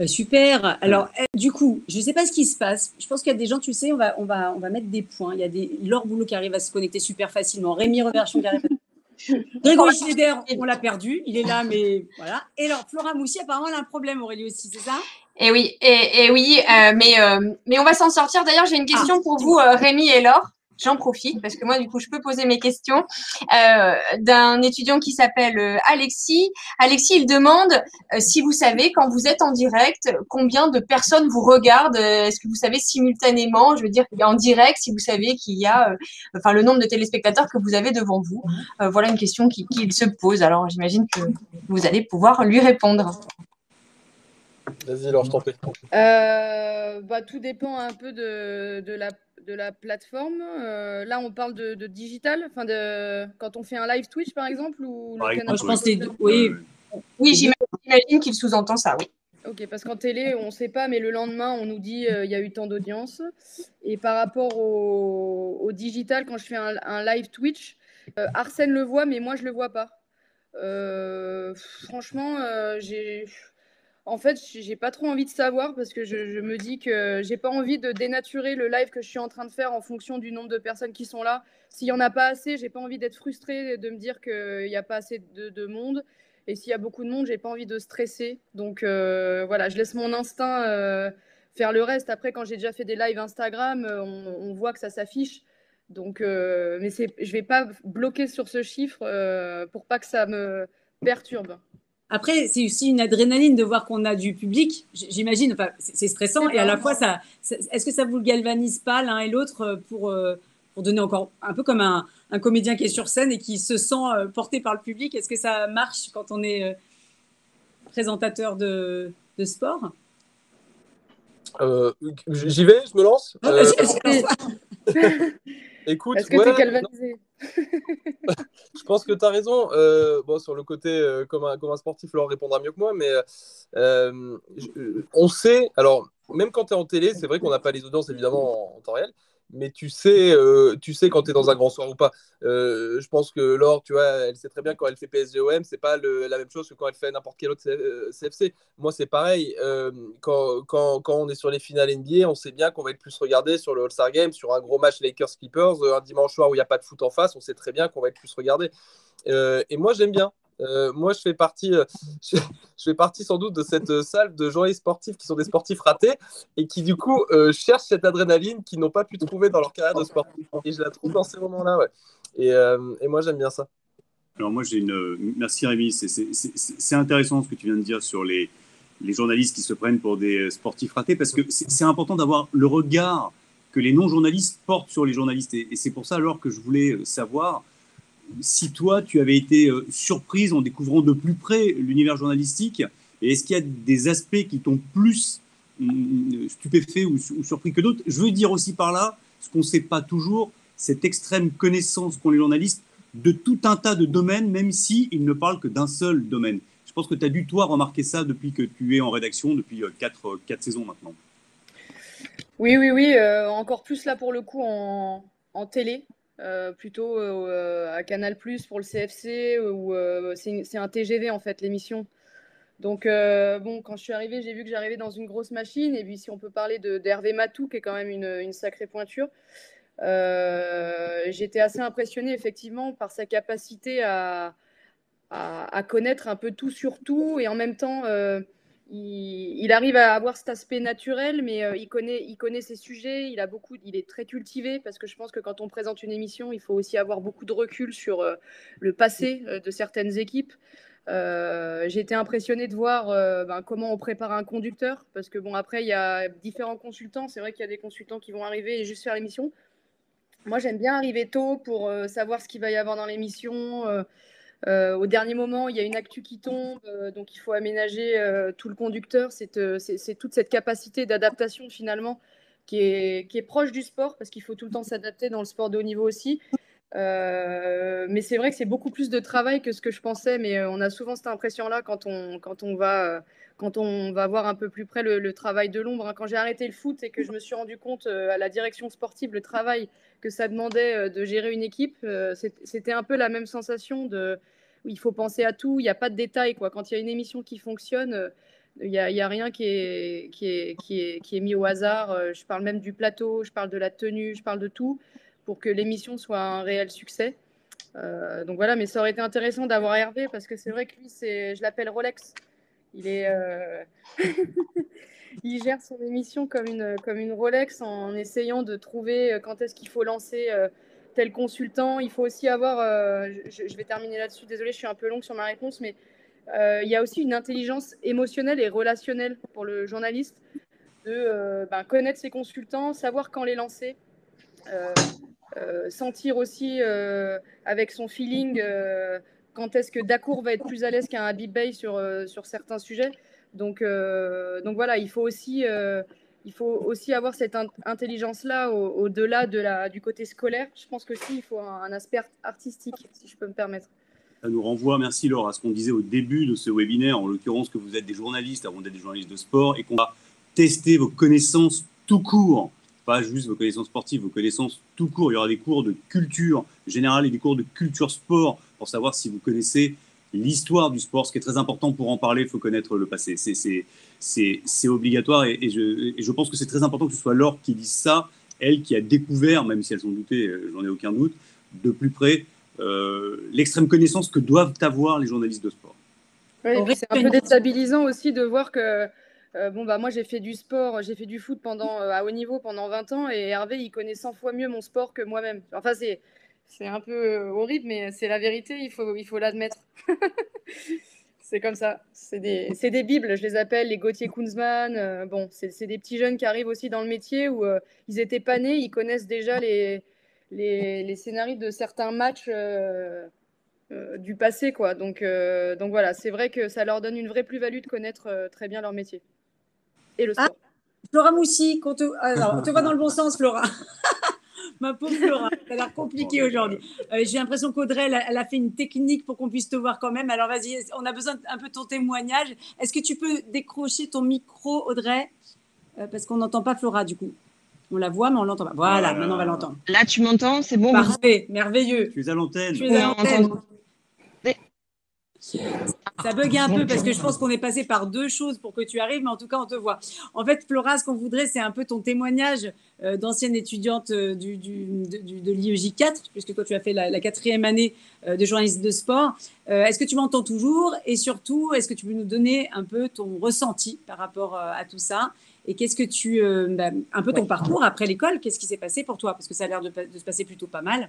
Super. Alors, du coup, je ne sais pas ce qui se passe. Je pense qu'il y a des gens, tu sais, on va mettre des points. Il y a Laure Boulot qui arrive à se connecter super facilement. Rémi Reverchon qui arrive à… Grégory Schneider, on l'a perdu. Il est là, mais voilà. Et alors, Flora Moussi, apparemment, elle a un problème, Aurélie aussi, c'est ça? Et oui, mais on va s'en sortir. D'ailleurs, j'ai une question pour vous, Rémi et Laure. J'en profite parce que moi, du coup, je peux poser mes questions d'un étudiant qui s'appelle Alexis. Alexis, il demande si vous savez, quand vous êtes en direct, combien de personnes vous regardent. Est-ce que vous savez simultanément, je veux dire, en direct, si vous savez qu'il y a le nombre de téléspectateurs que vous avez devant vous. Voilà une question qu'il se pose. Alors, j'imagine que vous allez pouvoir lui répondre. Vas-y, Laure, je t'en prie. Tout dépend un peu de la plateforme. Là, on parle de digital, quand on fait un live Twitch, par exemple, ou le canal. Je pense que oui. Oui, j'imagine qu'il sous-entend ça, oui. Ok, parce qu'en télé, on ne sait pas, mais le lendemain, on nous dit il y a eu tant d'audience. Et par rapport au digital, quand je fais un live Twitch, Arsène le voit, mais moi, je ne le vois pas. Franchement, en fait, j'ai pas trop envie de savoir parce que je me dis que j'ai pas envie de dénaturer le live que je suis en train de faire en fonction du nombre de personnes qui sont là. S'il y en a pas assez, j'ai pas envie d'être frustrée de me dire qu'il y a pas assez de monde. Et s'il y a beaucoup de monde, j'ai pas envie de stresser. Donc voilà, je laisse mon instinct faire le reste. Après, quand j'ai déjà fait des lives Instagram, on voit que ça s'affiche. Donc, mais je vais pas bloquer sur ce chiffre pour pas que ça me perturbe. Après, c'est aussi une adrénaline de voir qu'on a du public, j'imagine. Enfin, c'est stressant et à la fois, est-ce que ça vous le galvanise pas l'un et l'autre pour donner encore un peu comme un comédien qui est sur scène et qui se sent porté par le public? Est-ce que ça marche quand on est présentateur de sport? J'y vais, je me lance. Écoute, est-ce que tu es galvanisé? Je pense que tu as raison. Sur le côté, comme un sportif, Laure répondra mieux que moi, mais on sait, alors même quand tu es en télé, c'est vrai qu'on n'a pas les audiences évidemment en temps réel, mais tu sais quand tu es dans un grand soir ou pas. Je pense que Laure, tu vois, elle sait très bien quand elle fait PSG-OM, c'est pas la même chose que quand elle fait n'importe quel autre CFC. Moi, c'est pareil. Quand on est sur les finales NBA, on sait bien qu'on va être plus regardé sur le All-Star Game, sur un gros match Lakers-Clippers, un dimanche soir où il n'y a pas de foot en face, on sait très bien qu'on va être plus regardé. Et moi, j'aime bien. Moi, je fais partie sans doute de cette salle de journalistes sportifs qui sont des sportifs ratés et qui, du coup, cherchent cette adrénaline qu'ils n'ont pas pu trouver dans leur carrière de sportif. Et je la trouve dans ces moments-là, ouais. Et moi, j'aime bien ça. Alors, moi, merci Rémi. C'est intéressant ce que tu viens de dire sur les journalistes qui se prennent pour des sportifs ratés parce que c'est important d'avoir le regard que les non-journalistes portent sur les journalistes. Et c'est pour ça, alors, que je voulais savoir si toi, tu avais été surprise en découvrant de plus près l'univers journalistique, et est-ce qu'il y a des aspects qui t'ont plus stupéfait ou surpris que d'autres? Je veux dire aussi par là, ce qu'on ne sait pas toujours, cette extrême connaissance qu'ont les journalistes de tout un tas de domaines, même s'ils ne parlent que d'un seul domaine. Je pense que tu as dû, toi, remarquer ça depuis que tu es en rédaction, depuis 4 saisons maintenant. Oui, encore plus là pour le coup en télé, plutôt à Canal+ pour le CFC, où c'est un TGV en fait l'émission. Donc bon, quand je suis arrivée, j'ai vu que j'arrivais dans une grosse machine, et puis si on peut parler d'Hervé Matou, qui est quand même une sacrée pointure, j'étais assez impressionnée effectivement par sa capacité à connaître un peu tout sur tout, et en même temps il arrive à avoir cet aspect naturel, mais il connaît ses sujets, il est très cultivé, parce que je pense que quand on présente une émission, il faut aussi avoir beaucoup de recul sur le passé de certaines équipes. J'ai été impressionnée de voir comment on prépare un conducteur, parce que bon, après il y a différents consultants, c'est vrai qu'il y a des consultants qui vont arriver et juste faire l'émission. Moi j'aime bien arriver tôt pour savoir ce qu'il va y avoir dans l'émission. Au dernier moment, il y a une actu qui tombe, donc il faut aménager tout le conducteur. C'est toute cette capacité d'adaptation finalement qui est proche du sport, parce qu'il faut tout le temps s'adapter dans le sport de haut niveau aussi. Mais c'est vrai que c'est beaucoup plus de travail que ce que je pensais, mais on a souvent cette impression-là quand on va voir un peu plus près le travail de l'ombre. Quand j'ai arrêté le foot et que je me suis rendu compte à la direction sportive, le travail que ça demandait de gérer une équipe, c'était un peu la même sensation où il faut penser à tout, il n'y a pas de détails, quoi. Quand il y a une émission qui fonctionne, il n'y a rien qui est mis au hasard. Je parle même du plateau, je parle de la tenue, je parle de tout pour que l'émission soit un réel succès. Donc voilà, mais ça aurait été intéressant d'avoir Hervé, parce que c'est vrai que lui, je l'appelle Rolex. Il gère son émission comme une Rolex, en essayant de trouver quand est-ce qu'il faut lancer tel consultant. Il faut aussi avoir, je vais terminer là-dessus, désolée, je suis un peu longue sur ma réponse, mais il y a aussi une intelligence émotionnelle et relationnelle pour le journaliste, de connaître ses consultants, savoir quand les lancer, sentir aussi avec son feeling quand est-ce que Dacour va être plus à l'aise qu'un Habib Bey sur certains sujets. Donc voilà, il faut aussi avoir cette intelligence-là au-delà du côté scolaire. Je pense que il faut un aspect artistique, si je peux me permettre. Ça nous renvoie, merci Laure, à ce qu'on disait au début de ce webinaire, en l'occurrence que vous êtes des journalistes avant d'être des journalistes de sport, et qu'on va tester vos connaissances tout court, pas juste vos connaissances sportives, vos connaissances tout court. Il y aura des cours de culture générale et des cours de culture sport pour savoir si vous connaissez l'histoire du sport. Ce qui est très important pour en parler, il faut connaître le passé. C'est obligatoire, et je pense que c'est très important que ce soit Laure qui dise ça, elle qui a découvert, même si elle s'en doutait, j'en ai aucun doute, de plus près l'extrême connaissance que doivent avoir les journalistes de sport. Oui, c'est un peu déstabilisant aussi de voir que moi j'ai fait du sport, j'ai fait du foot à haut niveau pendant 20 ans, et Hervé il connaît 100 fois mieux mon sport que moi-même. Enfin c'est un peu horrible, mais c'est la vérité, il faut l'admettre. C'est comme ça, c'est des bibles, je les appelle, les Gauthier Kunzmann. C'est des petits jeunes qui arrivent aussi dans le métier, où ils étaient pas nés, ils connaissent déjà les scénarios de certains matchs du passé, quoi. Donc voilà, c'est vrai que ça leur donne une vraie plus-value de connaître très bien leur métier et le sport. Flora Moussi, on te voit dans le bon sens, Flora. Ma pauvre Flora, ça a l'air compliqué aujourd'hui. J'ai l'impression qu'Audrey, elle a fait une technique pour qu'on puisse te voir quand même. Alors vas-y, on a besoin un peu de ton témoignage. Est-ce que tu peux décrocher ton micro, Audrey, parce qu'on n'entend pas Flora du coup. On la voit, mais on l'entend pas. Voilà, maintenant on va l'entendre. Là, tu m'entends? C'est bon? Parfait, merveilleux. Tu es à l'antenne. Ça bug un peu parce que je pense qu'on est passé par deux choses pour que tu arrives, mais en tout cas, on te voit. En fait, Flora, ce qu'on voudrait, c'est un peu ton témoignage d'ancienne étudiante de l'IEJ 4, puisque toi, tu as fait la 4e année de journalisme de sport. Est-ce que tu m'entends toujours? Et surtout, est-ce que tu peux nous donner un peu ton ressenti par rapport à tout ça? Et qu'est-ce que un peu ton parcours après l'école, qu'est-ce qui s'est passé pour toi? Parce que ça a l'air de se passer plutôt pas mal.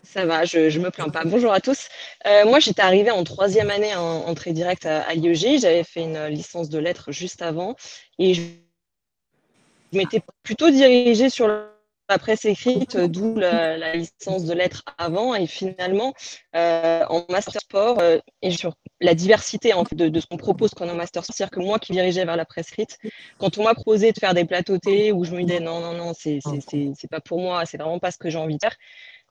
Ça va, je me plains pas. Bonjour à tous. Moi, j'étais arrivée en 3e année en entrée directe à l'IEJ. J'avais fait une licence de lettres juste avant, et je m'étais plutôt dirigée sur la presse écrite, d'où la licence de lettres avant. Et finalement, en master sport, et sur la diversité en fait, de ce qu'on propose quand on est en master sport, c'est-à-dire que moi qui dirigeais vers la presse écrite, quand on m'a proposé de faire des plateaux télé où je me disais non, c'est pas pour moi, c'est vraiment pas ce que j'ai envie de faire,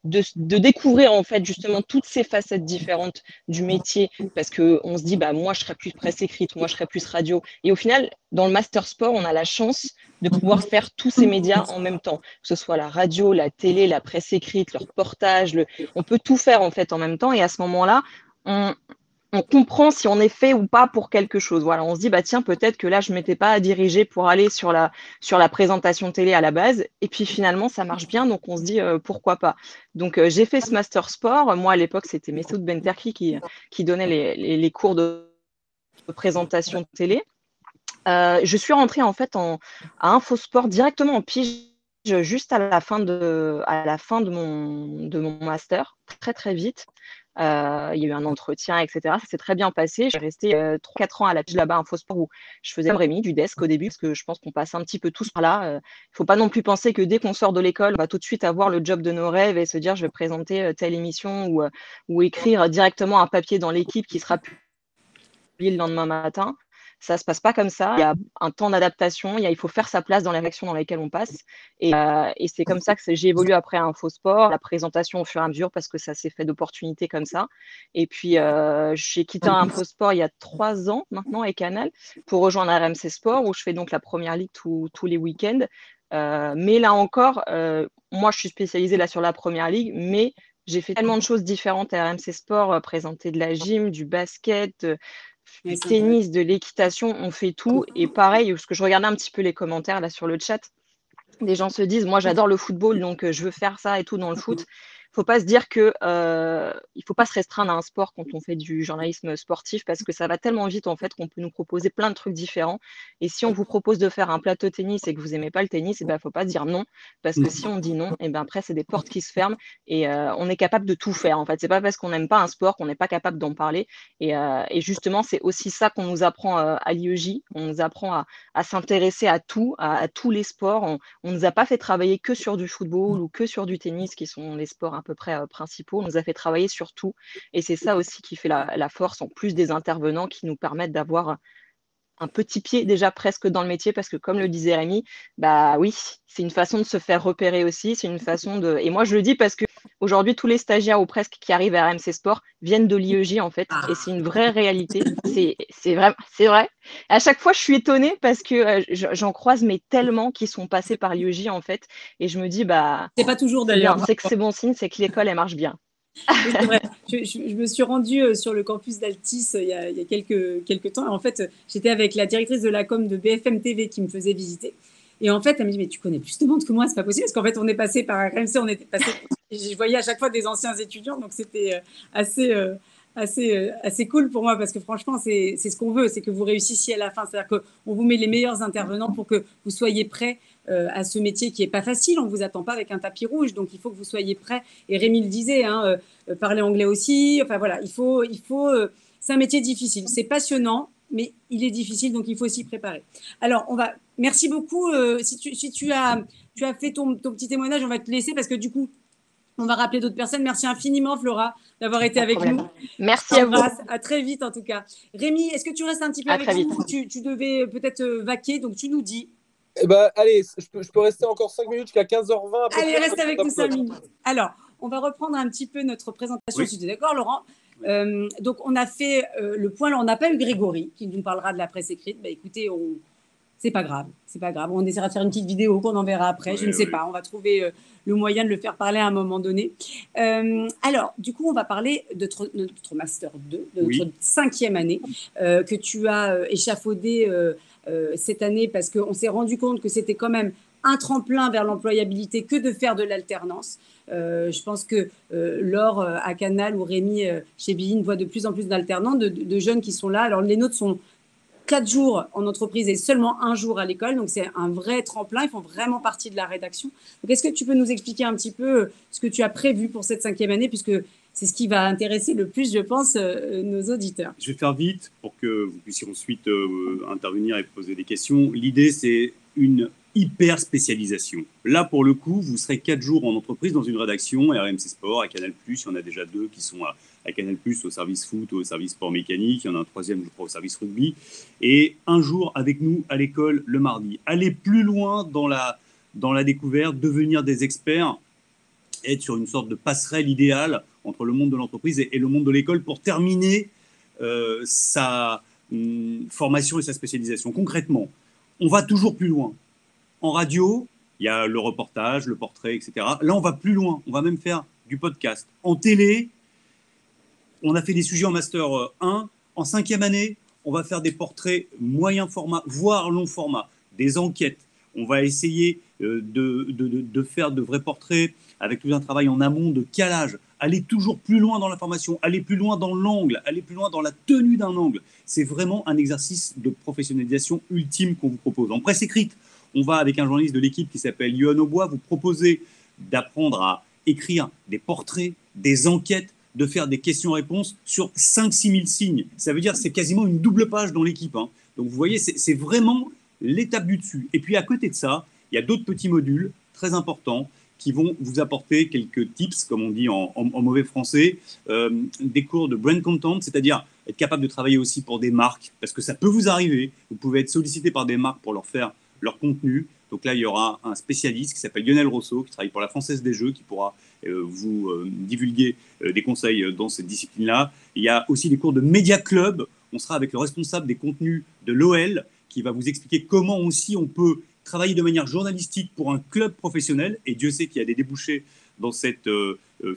de découvrir en fait justement toutes ces facettes différentes du métier, parce qu'on se dit bah moi je serais plus presse écrite, moi je serais plus radio, et au final dans le master sport on a la chance de pouvoir faire tous ces médias en même temps, que ce soit la radio, la télé, la presse écrite, le reportage, on peut tout faire en fait en même temps, et à ce moment-là on comprend si on est fait ou pas pour quelque chose. Voilà, on se dit bah tiens, peut-être que là je m'étais pas à diriger pour aller sur la présentation télé à la base, et puis finalement ça marche bien, donc on se dit pourquoi pas. Donc j'ai fait ce master sport. Moi à l'époque c'était Messoud Benterki qui donnait les cours de présentation télé. Je suis rentrée en fait à Infosport directement en pige, juste à la fin de mon master, très très vite. Il y a eu un entretien, etc. Ça s'est très bien passé. Je suis restée 3-4 ans à la pige là-bas à Infosport, où je faisais comme Rémi du desk au début, parce que je pense qu'on passe un petit peu tous par là. Il ne faut pas non plus penser que dès qu'on sort de l'école, on va tout de suite avoir le job de nos rêves et se dire je vais présenter telle émission ou écrire directement un papier dans l'équipe qui sera publié le lendemain matin. Ça se passe pas comme ça. Il y a un temps d'adaptation. Il faut faire sa place dans les réactions dans lesquelles on passe. Et c'est comme ça que j'ai évolué après à Infosport, la présentation au fur et à mesure, parce que ça s'est fait d'opportunités comme ça. Et puis, j'ai quitté Infosport il y a 3 ans maintenant et Canal pour rejoindre RMC Sport, où je fais donc la première ligue tous les week-ends. Mais là encore, moi, je suis spécialisée là sur la première ligue, mais j'ai fait tellement de choses différentes à RMC Sport, présenter de la gym, du basket, du tennis, de l'équitation, on fait tout. Et pareil, parce que je regardais un petit peu les commentaires là sur le chat, des gens se disent, moi j'adore le football, donc je veux faire ça et tout dans le foot. Il ne faut pas se dire que il faut pas se restreindre à un sport quand on fait du journalisme sportif, parce que ça va tellement vite en fait qu'on peut nous proposer plein de trucs différents. Et si on vous propose de faire un plateau tennis et que vous n'aimez pas le tennis, il ne faut pas se dire non, parce que si on dit non, et après c'est des portes qui se ferment, et on est capable de tout faire en fait. C'est pas parce qu'on n'aime pas un sport qu'on n'est pas capable d'en parler. Et justement, c'est aussi ça qu'on nous apprend à l'IEJ. On nous apprend à s'intéresser à tout, à tous les sports. On ne nous a pas fait travailler que sur du football ou que sur du tennis, qui sont les sports à peu près principaux. On nous a fait travailler sur tout. Et c'est ça aussi qui fait la force, en plus des intervenants qui nous permettent d'avoir un petit pied déjà presque dans le métier, parce que comme le disait Rémi, bah oui, c'est une façon de se faire repérer aussi, c'est une façon de... Et moi je le dis parce que aujourd'hui tous les stagiaires ou presque qui arrivent à RMC Sport viennent de l'IEJ en fait, et c'est une vraie réalité, c'est vrai. À chaque fois je suis étonnée parce que j'en croise mais tellement qui sont passés par l'IEJ en fait, et je me dis bah... C'est pas toujours d'ailleurs. C'est que c'est bon signe, c'est que l'école elle marche bien. Oui, c'est vrai. Je me suis rendue sur le campus d'Altis il y a quelques temps. Et en fait, j'étais avec la directrice de la com de BFM TV qui me faisait visiter. Et en fait, elle me dit, mais tu connais plus de monde que moi, c'est pas possible. Parce qu'en fait, on est passé par RMC, on était passé. Je voyais à chaque fois des anciens étudiants. Donc, c'était assez cool pour moi, parce que franchement, c'est ce qu'on veut, c'est que vous réussissiez à la fin. C'est-à-dire qu'on vous met les meilleurs intervenants pour que vous soyez prêts à ce métier qui n'est pas facile. On ne vous attend pas avec un tapis rouge, donc il faut que vous soyez prêts. Et Rémi le disait, parler anglais aussi. Enfin voilà, c'est un métier difficile. C'est passionnant, mais il est difficile, donc il faut s'y préparer. Alors, merci beaucoup. Si tu as fait ton petit témoignage, on va te laisser, parce que du coup, on va rappeler d'autres personnes. Merci infiniment, Flora, d'avoir été avec nous. Merci à vous. À très vite, en tout cas. Rémi, est-ce que tu restes un petit peu avec nous? Tu devais peut-être vaquer, donc tu nous dis. Eh ben, allez, je peux rester encore 5 minutes jusqu'à 15h20. Allez, reste avec nous 5 minutes. Alors, on va reprendre un petit peu notre présentation, oui. si tu es d'accord, Laurent. Donc, on a fait le point. Là, on n'a pas eu Grégory, qui nous parlera de la presse écrite. Bah, écoutez, c'est pas grave. C'est pas grave. On essaiera de faire une petite vidéo qu'on enverra après. Oui, je ne sais pas. On va trouver le moyen de le faire parler à un moment donné. Alors, du coup, on va parler de notre Master 2, de notre 5e année, que tu as échafaudé cette année, parce qu'on s'est rendu compte que c'était quand même un tremplin vers l'employabilité que de faire de l'alternance. Je pense que Laure à Canal ou Rémi chez Bein voit de plus en plus d'alternants, de jeunes qui sont là. Alors, les nôtres sont 4 jours en entreprise et seulement 1 jour à l'école. Donc, c'est un vrai tremplin. Ils font vraiment partie de la rédaction. Donc, est-ce que tu peux nous expliquer un petit peu ce que tu as prévu pour cette 5e année, puisque c'est ce qui va intéresser le plus, je pense, nos auditeurs. Je vais faire vite pour que vous puissiez ensuite intervenir et poser des questions. L'idée, c'est une hyper spécialisation. Là, pour le coup, vous serez 4 jours en entreprise dans une rédaction, RMC Sport, à Canal+, il y en a déjà 2 qui sont à Canal+, au service foot, au service sport mécanique, il y en a un troisième, je crois, au service rugby, et un jour avec nous à l'école le mardi. Aller plus loin dans la découverte, devenir des experts, être sur une sorte de passerelle idéale entre le monde de l'entreprise et le monde de l'école pour terminer sa formation et sa spécialisation. Concrètement, on va toujours plus loin. En radio, il y a le reportage, le portrait, etc. Là, on va plus loin. On va même faire du podcast. En télé, on a fait des sujets en Master 1. En 5e année, on va faire des portraits moyen format, voire long format, des enquêtes. On va essayer de faire de vrais portraits avec tout un travail en amont de calage, aller toujours plus loin dans l'information, aller plus loin dans l'angle, aller plus loin dans la tenue d'un angle. C'est vraiment un exercice de professionnalisation ultime qu'on vous propose. En presse écrite, on va, avec un journaliste de l'équipe qui s'appelle Yoann Aubois, vous proposer d'apprendre à écrire des portraits, des enquêtes, de faire des questions-réponses sur 5-6 000 signes. Ça veut dire que c'est quasiment une double page dans l'équipe. Hein. Donc vous voyez, c'est vraiment l'étape du dessus. Et puis à côté de ça, il y a d'autres petits modules très importants qui vont vous apporter quelques tips, comme on dit en mauvais français, des cours de brand content, c'est-à-dire être capable de travailler aussi pour des marques, parce que ça peut vous arriver. Vous pouvez être sollicité par des marques pour leur faire leur contenu. Donc là, il y aura un spécialiste qui s'appelle Lionel Rousseau, qui travaille pour la Française des Jeux, qui pourra vous divulguer des conseils dans cette discipline-là. Il y a aussi des cours de Media Club. On sera avec le responsable des contenus de l'OL, qui va vous expliquer comment aussi on peut travailler de manière journalistique pour un club professionnel. Et Dieu sait qu'il y a des débouchés dans cette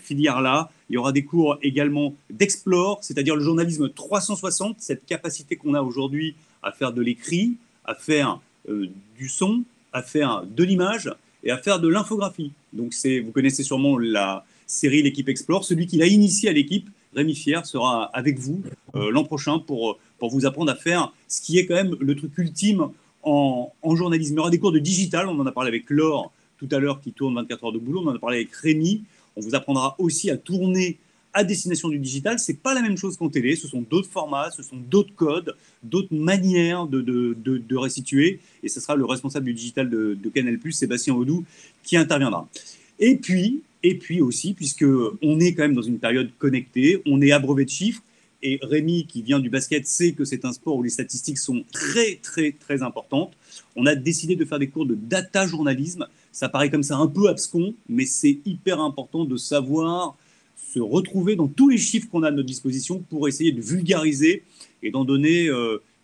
filière-là. Il y aura des cours également d'Explore, c'est-à-dire le journalisme 360, cette capacité qu'on a aujourd'hui à faire de l'écrit, à faire du son, à faire de l'image et à faire de l'infographie. Donc vous connaissez sûrement la série L'équipe Explore. Celui qui l'a initié à l'équipe, Rémi Fier, sera avec vous l'an prochain pour vous apprendre à faire ce qui est quand même le truc ultime en journalisme. Il y aura des cours de digital, on en a parlé avec Laure tout à l'heure qui tourne 24 heures de boulot, on en a parlé avec Rémi. On vous apprendra aussi à tourner à destination du digital. Ce n'est pas la même chose qu'en télé, ce sont d'autres formats, ce sont d'autres codes, d'autres manières de restituer. Et ce sera le responsable du digital de Canal+, Sébastien Audou, qui interviendra. Et puis aussi, puisqu'on est quand même dans une période connectée, on est abreuvé de chiffres, et Rémi, qui vient du basket, sait que c'est un sport où les statistiques sont très, très, très importantes. On a décidé de faire des cours de data journalisme. Ça paraît comme ça un peu abscon, mais c'est hyper important de savoir se retrouver dans tous les chiffres qu'on a à notre disposition pour essayer de vulgariser et d'en donner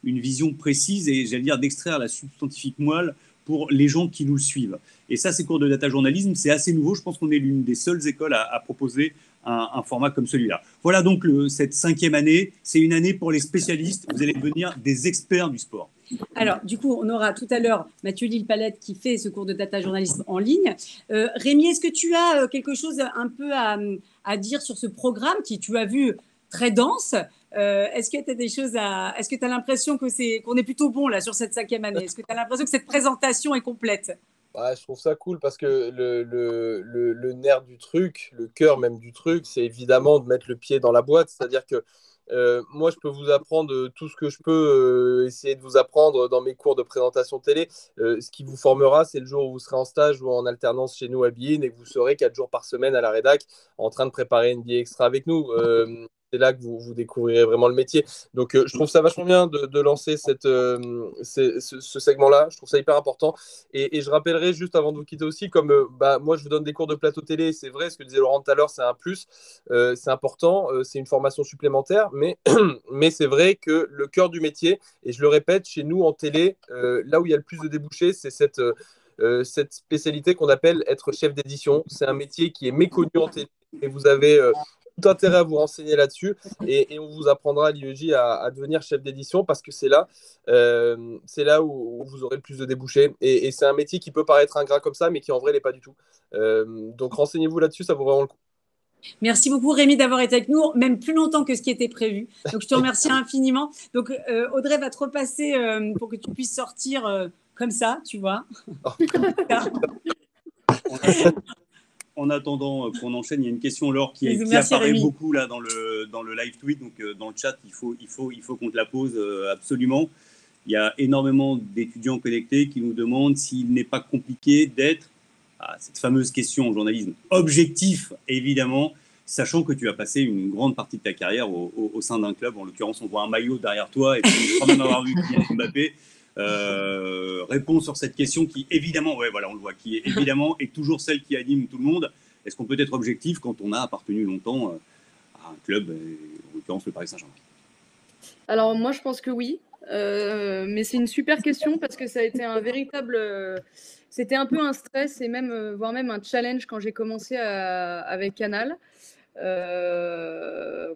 une vision précise et, j'allais dire, d'extraire la substantifique moelle pour les gens qui nous suivent. Et ça, ces cours de data journalisme, c'est assez nouveau. Je pense qu'on est l'une des seules écoles à proposer un format comme celui-là. Voilà donc cette 5e année. C'est une année pour les spécialistes. Vous allez devenir des experts du sport. Alors, du coup, on aura tout à l'heure Mathieu Lille-Palette qui fait ce cours de data journalisme en ligne. Rémi, est-ce que tu as quelque chose un peu à dire sur ce programme qui, tu as vu, très dense? Est-ce que tu as des choses Est-ce que tu as l'impression qu'on est plutôt bon là sur cette 5e année? Est-ce que tu as l'impression que cette présentation est complète? Ouais, je trouve ça cool parce que le nerf du truc, le cœur même du truc, c'est évidemment de mettre le pied dans la boîte. C'est-à-dire que moi, je peux vous apprendre tout ce que je peux essayer de vous apprendre dans mes cours de présentation télé. Ce qui vous formera, c'est le jour où vous serez en stage ou en alternance chez nous à Bein et que vous serez 4 jours par semaine à la rédac en train de préparer une vie extra avec nous. C'est là que vous découvrirez vraiment le métier. Donc, je trouve ça vachement bien de lancer ce segment-là. Je trouve ça hyper important. Et je rappellerai juste avant de vous quitter aussi, comme moi, je vous donne des cours de plateau télé. C'est vrai, ce que disait Laurent tout à l'heure, c'est un plus. C'est important. C'est une formation supplémentaire. Mais, mais c'est vrai que le cœur du métier, et je le répète, chez nous en télé, là où il y a le plus de débouchés, c'est cette spécialité qu'on appelle être chef d'édition. C'est un métier qui est méconnu en télé. Et vous avez tout intérêt à vous renseigner là-dessus et on vous apprendra à l'IEJ à devenir chef d'édition parce que c'est là où vous aurez le plus de débouchés et c'est un métier qui peut paraître ingrat comme ça mais qui en vrai l'est pas du tout. Donc renseignez-vous là-dessus, ça vaut vraiment le coup. Merci beaucoup Rémi d'avoir été avec nous, même plus longtemps que ce qui était prévu. Donc je te remercie infiniment. Donc Audrey va te repasser pour que tu puisses sortir comme ça, tu vois. En attendant qu'on enchaîne, il y a une question, Laure, qui apparaît Rémi. Beaucoup là, dans le live tweet. Donc, dans le chat, il faut qu'on te la pose absolument. Il y a énormément d'étudiants connectés qui nous demandent s'il n'est pas compliqué d'être, cette fameuse question en journalisme, objectif, évidemment, sachant que tu as passé une grande partie de ta carrière au sein d'un club. En l'occurrence, on voit un maillot derrière toi et puis je crois même avoir vu Kylian Mbappé. Répond sur cette question qui, évidemment, ouais, voilà, on le voit, qui est évidemment est toujours celle qui anime tout le monde. Est-ce qu'on peut être objectif quand on a appartenu longtemps à un club, en l'occurrence le Paris Saint-Germain? Alors moi, je pense que oui. Mais c'est une super question parce que ça a été un véritable... c'était un peu un stress et même, voire même un challenge quand j'ai commencé avec Canal.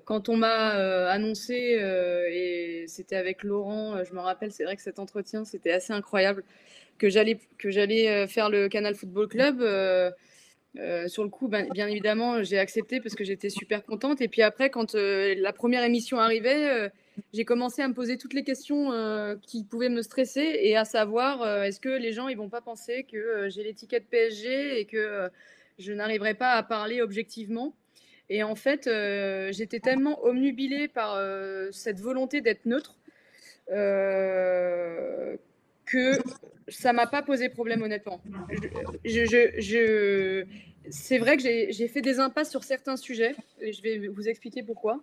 Quand on m'a annoncé, et c'était avec Laurent, je me rappelle, c'est vrai que cet entretien, c'était assez incroyable, que j'allais faire le Canal Football Club. Sur le coup, bien évidemment, j'ai accepté parce que j'étais super contente. Et puis après, quand la première émission arrivait, j'ai commencé à me poser toutes les questions qui pouvaient me stresser et à savoir, est-ce que les gens ils vont pas penser que j'ai l'étiquette PSG et que je n'arriverai pas à parler objectivement. Et en fait, j'étais tellement obnubilée par cette volonté d'être neutre que ça m'a pas posé problème, honnêtement. C'est vrai que j'ai fait des impasses sur certains sujets, et je vais vous expliquer pourquoi.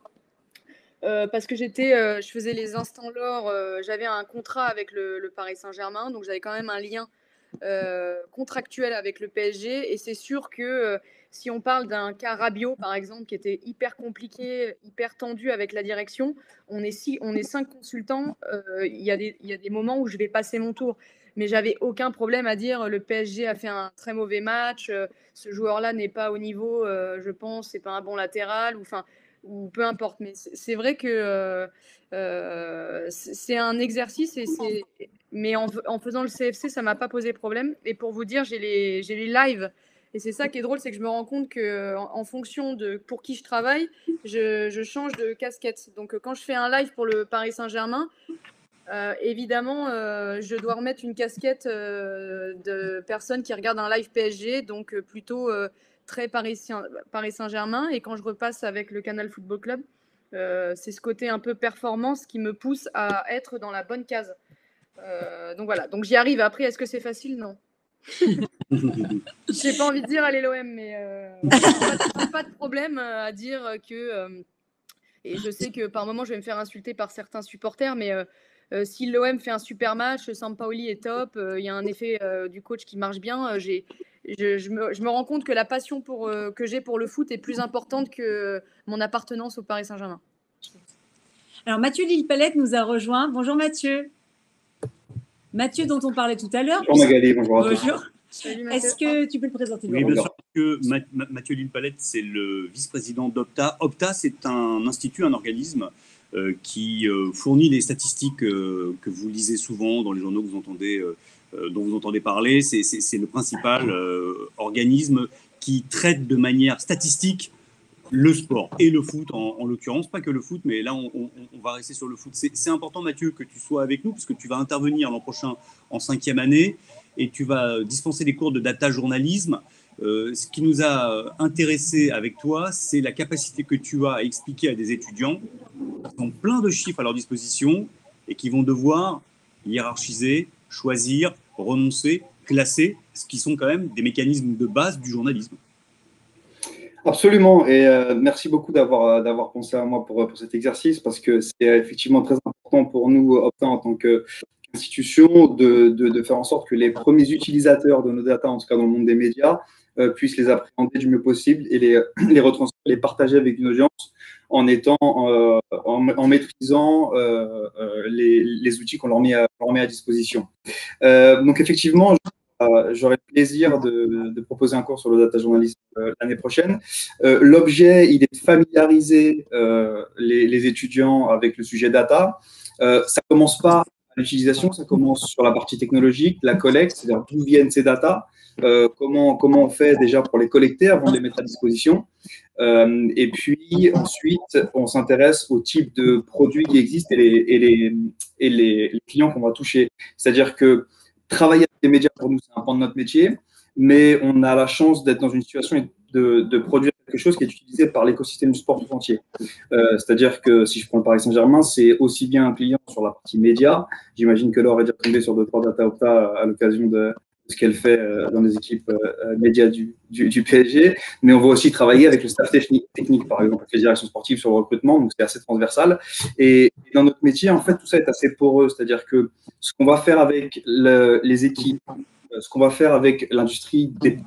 Parce que je faisais les instants l'or, j'avais un contrat avec le Paris Saint-Germain, donc j'avais quand même un lien contractuel avec le PSG, et c'est sûr que si on parle d'un cas Rabiot, par exemple, qui était hyper compliqué, hyper tendu avec la direction, on est 5 consultants, il y a des moments où je vais passer mon tour, mais j'avais aucun problème à dire le PSG a fait un très mauvais match, ce joueur-là n'est pas au niveau, je pense, c'est pas un bon latéral, ou peu importe. Mais c'est vrai que c'est un exercice, mais en faisant le CFC, ça m'a pas posé problème. Et pour vous dire, j'ai les lives. Et c'est ça qui est drôle, c'est que je me rends compte que en fonction de pour qui je travaille, je change de casquette. Donc quand je fais un live pour le Paris Saint-Germain, évidemment, je dois remettre une casquette de personne qui regarde un live PSG, donc plutôt très Paris Saint-Germain. Et quand je repasse avec le Canal Football Club, c'est ce côté un peu performance qui me pousse à être dans la bonne case. Donc voilà, donc j'y arrive. Après, est-ce que c'est facile? Non. J'ai pas envie de dire allez l'OM, mais pas de problème à dire que... et je sais que par moment, je vais me faire insulter par certains supporters, mais si l'OM fait un super match, Sampaoli est top, il y a un effet du coach qui marche bien, je me rends compte que la passion que j'ai pour le foot est plus importante que mon appartenance au Paris Saint-Germain. Alors, Mathieu Lille-Palette nous a rejoint. Bonjour Mathieu. Mathieu dont on parlait tout à l'heure. Bonjour Magali, bonjour à tous. Bonjour. Est-ce que tu peux le présenter? Oui, bien sûr. Que Mathieu Lille-Palette, c'est le vice-président d'Opta. Opta, c'est un institut, un organisme qui fournit les statistiques que vous lisez souvent dans les journaux que vous entendez, dont vous entendez parler. C'est le principal organisme qui traite de manière statistique le sport et le foot en l'occurrence, pas que le foot, mais là on va rester sur le foot. C'est important, Mathieu, que tu sois avec nous parce que tu vas intervenir l'an prochain en 5e année et tu vas dispenser des cours de data journalisme. Ce qui nous a intéressé avec toi, c'est la capacité que tu as à expliquer à des étudiants qui ont plein de chiffres à leur disposition et qui vont devoir hiérarchiser, choisir, renoncer, classer, ce qui sont quand même des mécanismes de base du journalisme. Absolument, et merci beaucoup d'avoir pensé à moi pour cet exercice, parce que c'est effectivement très important pour nous, Opta, en tant qu'institution, de faire en sorte que les premiers utilisateurs de nos data, en tout cas dans le monde des médias, puissent les appréhender du mieux possible et les retranscrire, les partager avec une audience en maîtrisant les outils qu'on leur met à disposition. Donc effectivement, j'aurai le plaisir de proposer un cours sur le data journalisme l'année prochaine. L'objet, il est de familiariser les étudiants avec le sujet data. Ça commence pas à l'utilisation, ça commence sur la partie technologique, la collecte, c'est-à-dire d'où viennent ces data, comment on fait déjà pour les collecter avant de les mettre à disposition. Et puis ensuite, on s'intéresse au type de produits qui existent et les clients qu'on va toucher. C'est-à-dire que travailler avec les médias, pour nous, c'est un pan de notre métier, mais on a la chance d'être dans une situation de produire quelque chose qui est utilisé par l'écosystème du sport tout entier. C'est-à-dire que si je prends le Paris Saint-Germain, c'est aussi bien un client sur la partie média. J'imagine que Laure est déjà tombée sur 2-3 data opta à l'occasion de ce qu'elle fait dans les équipes médias du PSG. Mais on va aussi travailler avec le staff technique, par exemple, avec les directions sportives sur le recrutement. Donc, c'est assez transversal. Et dans notre métier, en fait, tout ça est assez poreux. C'est-à-dire que ce qu'on va faire avec les équipes, ce qu'on va faire avec l'industrie des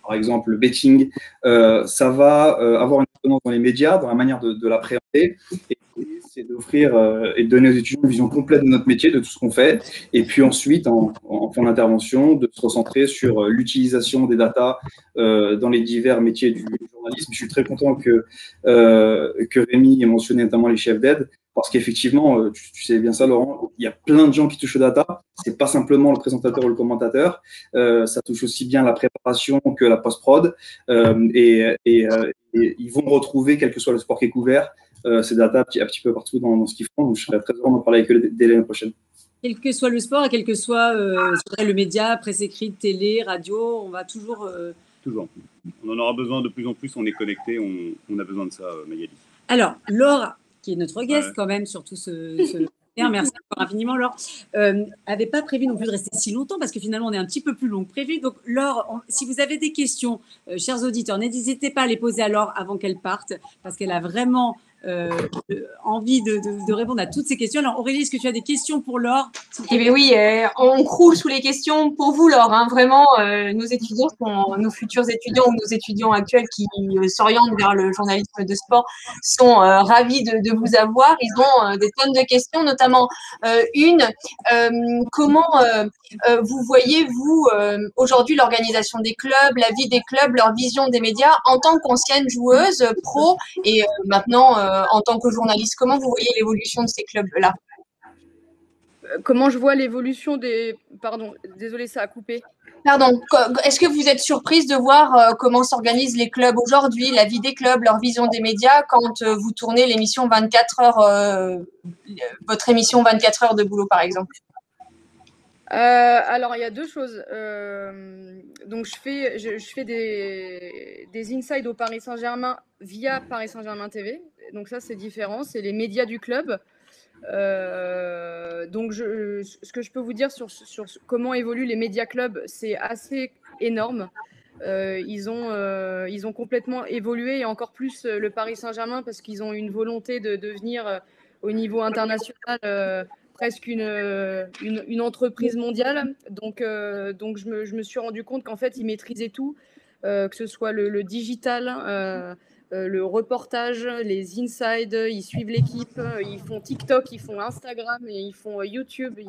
par exemple le betting, ça va avoir une influence dans les médias, dans la manière de l'appréhender. Et c'est d'offrir et de donner aux étudiants une vision complète de notre métier, de tout ce qu'on fait. Et puis ensuite, en fin d'intervention, de se recentrer sur l'utilisation des datas dans les divers métiers du journalisme. Je suis très content que Rémi ait mentionné notamment les chefs d'aide. Parce qu'effectivement, tu sais bien ça, Laurent, il y a plein de gens qui touchent aux data. C'est pas simplement le présentateur ou le commentateur. Ça touche aussi bien la préparation que la post-prod. Et ils vont retrouver, quel que soit le sport qui est couvert, ces data un petit peu partout dans ce qu'ils font. Donc, je serais très heureux d'en parler avec eux dès l'année prochaine. Quel que soit le sport et quel que soit le média, presse écrite, télé, radio, on va toujours… Toujours. On en aura besoin de plus en plus. On est connecté. On a besoin de ça, Magali. Alors, Laure, qui est notre guest quand même sur tout ce merci encore infiniment Laure, n'avait pas prévu non plus de rester si longtemps parce que finalement on est un petit peu plus long que prévu. Donc Laure, si vous avez des questions, chers auditeurs, n'hésitez pas à les poser à Laure avant qu'elle parte parce qu'elle a vraiment envie de répondre à toutes ces questions. Alors Aurélie, est-ce que tu as des questions pour Laure? Eh bien oui, on croule sous les questions pour vous, Laure. Hein. Vraiment, nos étudiants, nos futurs étudiants ou nos étudiants actuels qui s'orientent vers le journalisme de sport sont ravis de vous avoir. Ils ont des tonnes de questions, notamment comment vous voyez, vous, aujourd'hui, l'organisation des clubs, la vie des clubs, leur vision des médias en tant qu'ancienne joueuse pro et maintenant en tant que journaliste. Comment vous voyez l'évolution de ces clubs-là? Comment je vois l'évolution des… Pardon, désolé, ça a coupé. Pardon, est-ce que vous êtes surprise de voir comment s'organisent les clubs aujourd'hui, la vie des clubs, leur vision des médias, quand vous tournez l'émission 24 heures, votre émission 24 heures de boulot, par exemple? Alors, il y a deux choses. Donc, je fais des insides au Paris Saint-Germain via Paris Saint-Germain TV. Donc, ça, c'est différent. C'est les médias du club. Donc, ce que je peux vous dire sur comment évoluent les médias clubs, c'est assez énorme. Ils ont complètement évolué et encore plus le Paris Saint-Germain parce qu'ils ont une volonté de devenir au niveau international presque une entreprise mondiale. Donc je me suis rendu compte qu'en fait, ils maîtrisaient tout, que ce soit le digital, le reportage, les insides, ils suivent l'équipe, ils font TikTok, ils font Instagram et ils font YouTube.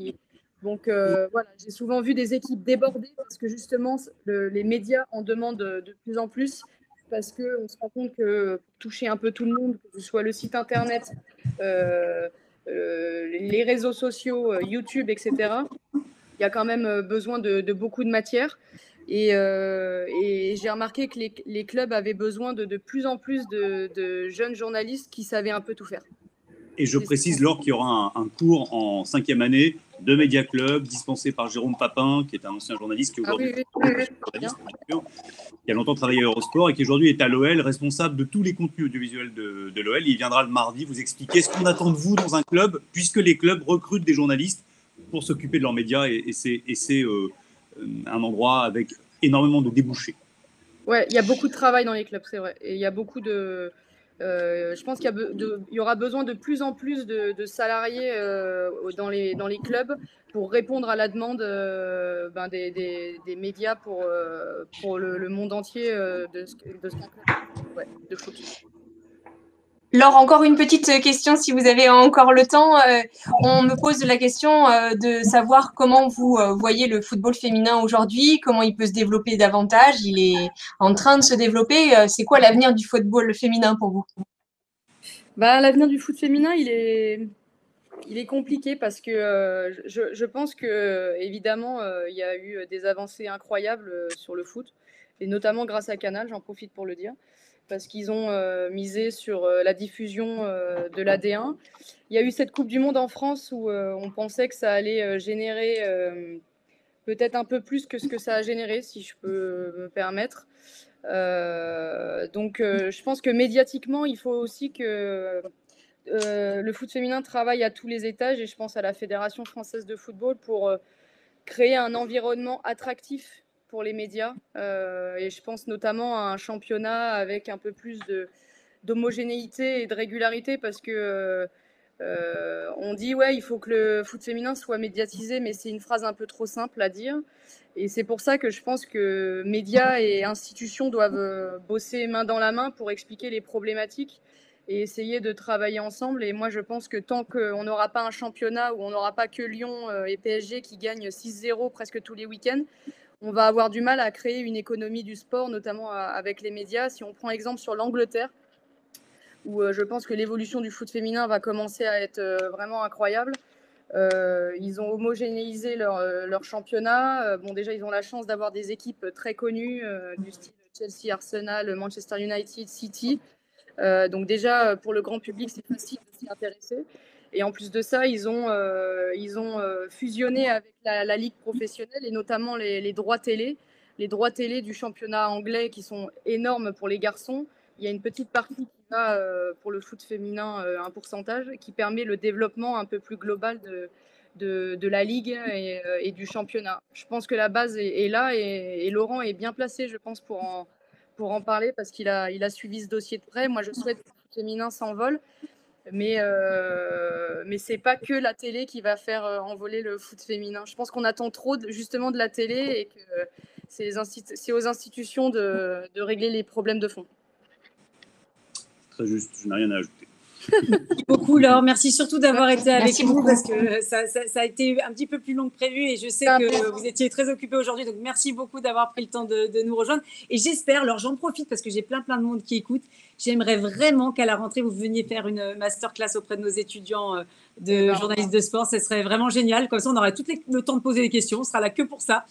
Donc voilà, j'ai souvent vu des équipes débordées parce que justement, les médias en demandent de plus en plus parce qu'on se rend compte que pour toucher un peu tout le monde, que ce soit le site internet, les réseaux sociaux, YouTube, etc., il y a quand même besoin de beaucoup de matière. Et j'ai remarqué que les clubs avaient besoin de plus en plus de jeunes journalistes qui savaient un peu tout faire. Et je précise, Laure, qu'il y aura un cours en 5e année de Média Club dispensé par Jérôme Papin, qui est un ancien journaliste qui aujourd'hui qui a longtemps travaillé à Eurosport et qui aujourd'hui est à l'OL, responsable de tous les contenus audiovisuels de l'OL. Il viendra le mardi vous expliquer ce qu'on attend de vous dans un club, puisque les clubs recrutent des journalistes pour s'occuper de leurs médias et c'est un endroit avec énormément de débouchés. Ouais, il y a beaucoup de travail dans les clubs, c'est vrai. Et il y a beaucoup de… je pense qu'il y aura besoin de plus en plus de salariés dans les clubs pour répondre à la demande des médias pour le monde entier de ce qu'un club de foot. Laure, encore une petite question, si vous avez encore le temps. On me pose la question de savoir comment vous voyez le football féminin aujourd'hui, comment il peut se développer davantage. Il est en train de se développer. C'est quoi l'avenir du football féminin pour vous? L'avenir du foot féminin, il est compliqué parce que je pense que évidemment il y a eu des avancées incroyables sur le foot et notamment grâce à Canal, j'en profite pour le dire, parce qu'ils ont misé sur la diffusion de la D1. Il y a eu cette Coupe du Monde en France où on pensait que ça allait générer peut-être un peu plus que ce que ça a généré, si je peux me permettre. Donc, je pense que médiatiquement, il faut aussi que le foot féminin travaille à tous les étages, et je pense à la Fédération française de football pour créer un environnement attractif pour les médias. Et je pense notamment à un championnat avec un peu plus d'homogénéité et de régularité, parce que on dit ouais, il faut que le foot féminin soit médiatisé, mais c'est une phrase un peu trop simple à dire. Et c'est pour ça que je pense que médias et institutions doivent bosser main dans la main pour expliquer les problématiques et essayer de travailler ensemble. Et moi, je pense que tant qu'on n'aura pas un championnat où on n'aura pas que Lyon et PSG qui gagnent 6-0 presque tous les week-ends, on va avoir du mal à créer une économie du sport, notamment avec les médias. Si on prend exemple sur l'Angleterre, où je pense que l'évolution du foot féminin va commencer à être vraiment incroyable. Ils ont homogénéisé leur championnat. Bon, déjà, ils ont la chance d'avoir des équipes très connues du style Chelsea, Arsenal, Manchester United, City. Donc déjà, pour le grand public, c'est facile de s'y intéresser. Et en plus de ça, ils ont fusionné avec la ligue professionnelle, et notamment les droits télé. Les droits télé du championnat anglais qui sont énormes pour les garçons. Il y a une petite partie qui va pour le foot féminin, un pourcentage, qui permet le développement un peu plus global de la ligue et du championnat. Je pense que la base est là, et Laurent est bien placé, je pense, pour en parler, parce qu'il a suivi ce dossier de près. Moi, je souhaite que le foot féminin s'envole, mais c'est pas que la télé qui va faire envoler le foot féminin. Je pense qu'on attend trop justement de la télé, et que c'est aux institutions de régler les problèmes de fond. Très juste, je n'ai rien à ajouter. Merci beaucoup, Laure. Merci surtout d'avoir été avec nous, parce que ça a été un petit peu plus long que prévu, et je sais que vous étiez très occupés aujourd'hui. Donc, merci beaucoup d'avoir pris le temps de nous rejoindre. Et j'espère, alors j'en profite parce que j'ai plein de monde qui écoute, j'aimerais vraiment qu'à la rentrée, vous veniez faire une masterclass auprès de nos étudiants de journalistes de sport. Ce serait vraiment génial. Comme ça, on aurait tout le temps de poser des questions. On sera là que pour ça.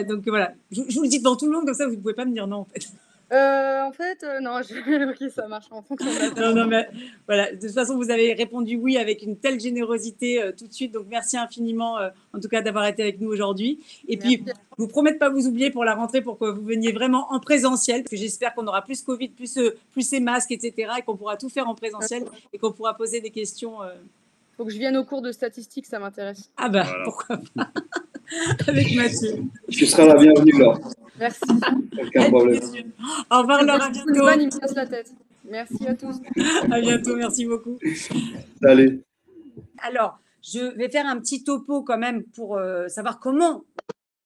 Donc, voilà. Je vous le dis devant tout le monde, comme ça, vous ne pouvez pas me dire non, en fait. Non, ok, ça marche en fonction de non, mais voilà, de toute façon, vous avez répondu oui avec une telle générosité tout de suite. Donc, merci infiniment, en tout cas, d'avoir été avec nous aujourd'hui. Et puis, je vous promets de pas vous oublier pour la rentrée, pour que vous veniez vraiment en présentiel, parce que j'espère qu'on aura plus Covid, plus ces masques, etc., et qu'on pourra tout faire en présentiel, et qu'on pourra poser des questions. Faut que je vienne au cours de statistiques, ça m'intéresse. Ah bah, voilà. Pourquoi pas. Avec Mathieu. Tu seras la bienvenue, Laure. Merci. Aucun problème. Au revoir, Laure, à bientôt. Il me casse la tête. Merci à tous. À bientôt, merci beaucoup. Allez. Alors, je vais faire un petit topo quand même pour savoir comment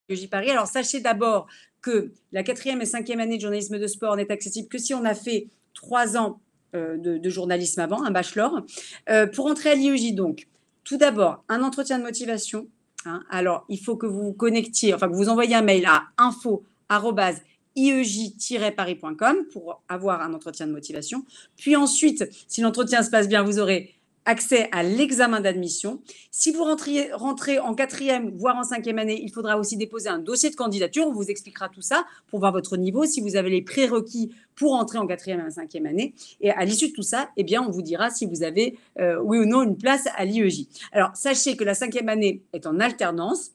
l'IEJ Paris. Alors, sachez d'abord que la 4e et 5e année de journalisme de sport n'est accessible que si on a fait 3 ans de journalisme avant, un bachelor. Pour entrer à l'IEJ, donc, tout d'abord, un entretien de motivation. Alors, il faut que vous vous connectiez, enfin que vous envoyiez un mail à info@iej-paris.com pour avoir un entretien de motivation. Puis ensuite, si l'entretien se passe bien, vous aurez accès à l'examen d'admission. Si vous rentrez en 4e, voire en 5e année, il faudra aussi déposer un dossier de candidature. On vous expliquera tout ça pour voir votre niveau, si vous avez les prérequis pour entrer en 4e et en 5e année. Et à l'issue de tout ça, eh bien, on vous dira si vous avez, oui ou non, une place à l'IEJ. Alors, sachez que la 5e année est en alternance.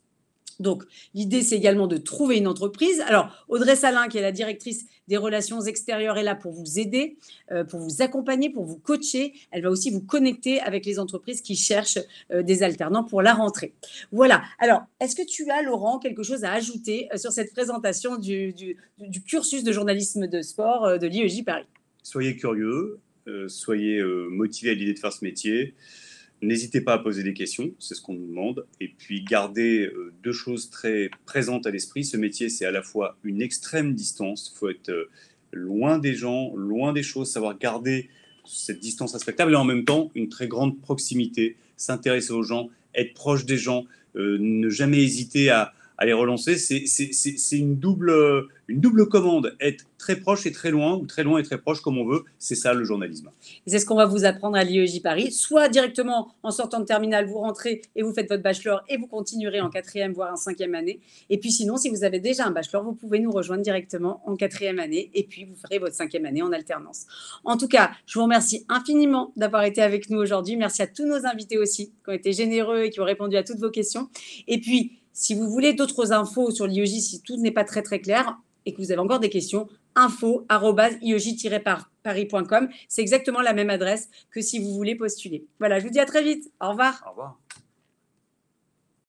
Donc, l'idée, c'est également de trouver une entreprise. Alors, Audrey Salin, qui est la directrice des relations extérieures, est là pour vous aider, pour vous accompagner, pour vous coacher. Elle va aussi vous connecter avec les entreprises qui cherchent des alternants pour la rentrée. Voilà. Alors, est-ce que tu as, Laurent, quelque chose à ajouter sur cette présentation du cursus de journalisme de sport de l'IEJ Paris? Soyez curieux, soyez motivés à l'idée de faire ce métier. N'hésitez pas à poser des questions, c'est ce qu'on nous demande. Et puis, gardez 2 choses très présentes à l'esprit. Ce métier, c'est à la fois une extrême distance. Il faut être loin des gens, loin des choses, savoir garder cette distance respectable. Et en même temps, une très grande proximité, s'intéresser aux gens, être proche des gens, ne jamais hésiter à les relancer. C'est une double commande. Être très proche et très loin, ou très loin et très proche, comme on veut. C'est ça, le journalisme. Et c'est ce qu'on va vous apprendre à l'IEJ Paris. Soit directement, en sortant de terminale, vous rentrez et vous faites votre bachelor et vous continuerez en 4e, voire en 5e année. Et puis sinon, si vous avez déjà un bachelor, vous pouvez nous rejoindre directement en 4e année. Et puis, vous ferez votre 5e année en alternance. En tout cas, je vous remercie infiniment d'avoir été avec nous aujourd'hui. Merci à tous nos invités aussi, qui ont été généreux et qui ont répondu à toutes vos questions. Et puis, si vous voulez d'autres infos sur l'IEJ, si tout n'est pas très, très clair, et que vous avez encore des questions, info@ioj-paris.com. C'est exactement la même adresse que si vous voulez postuler. Voilà, je vous dis à très vite. Au revoir. Au revoir.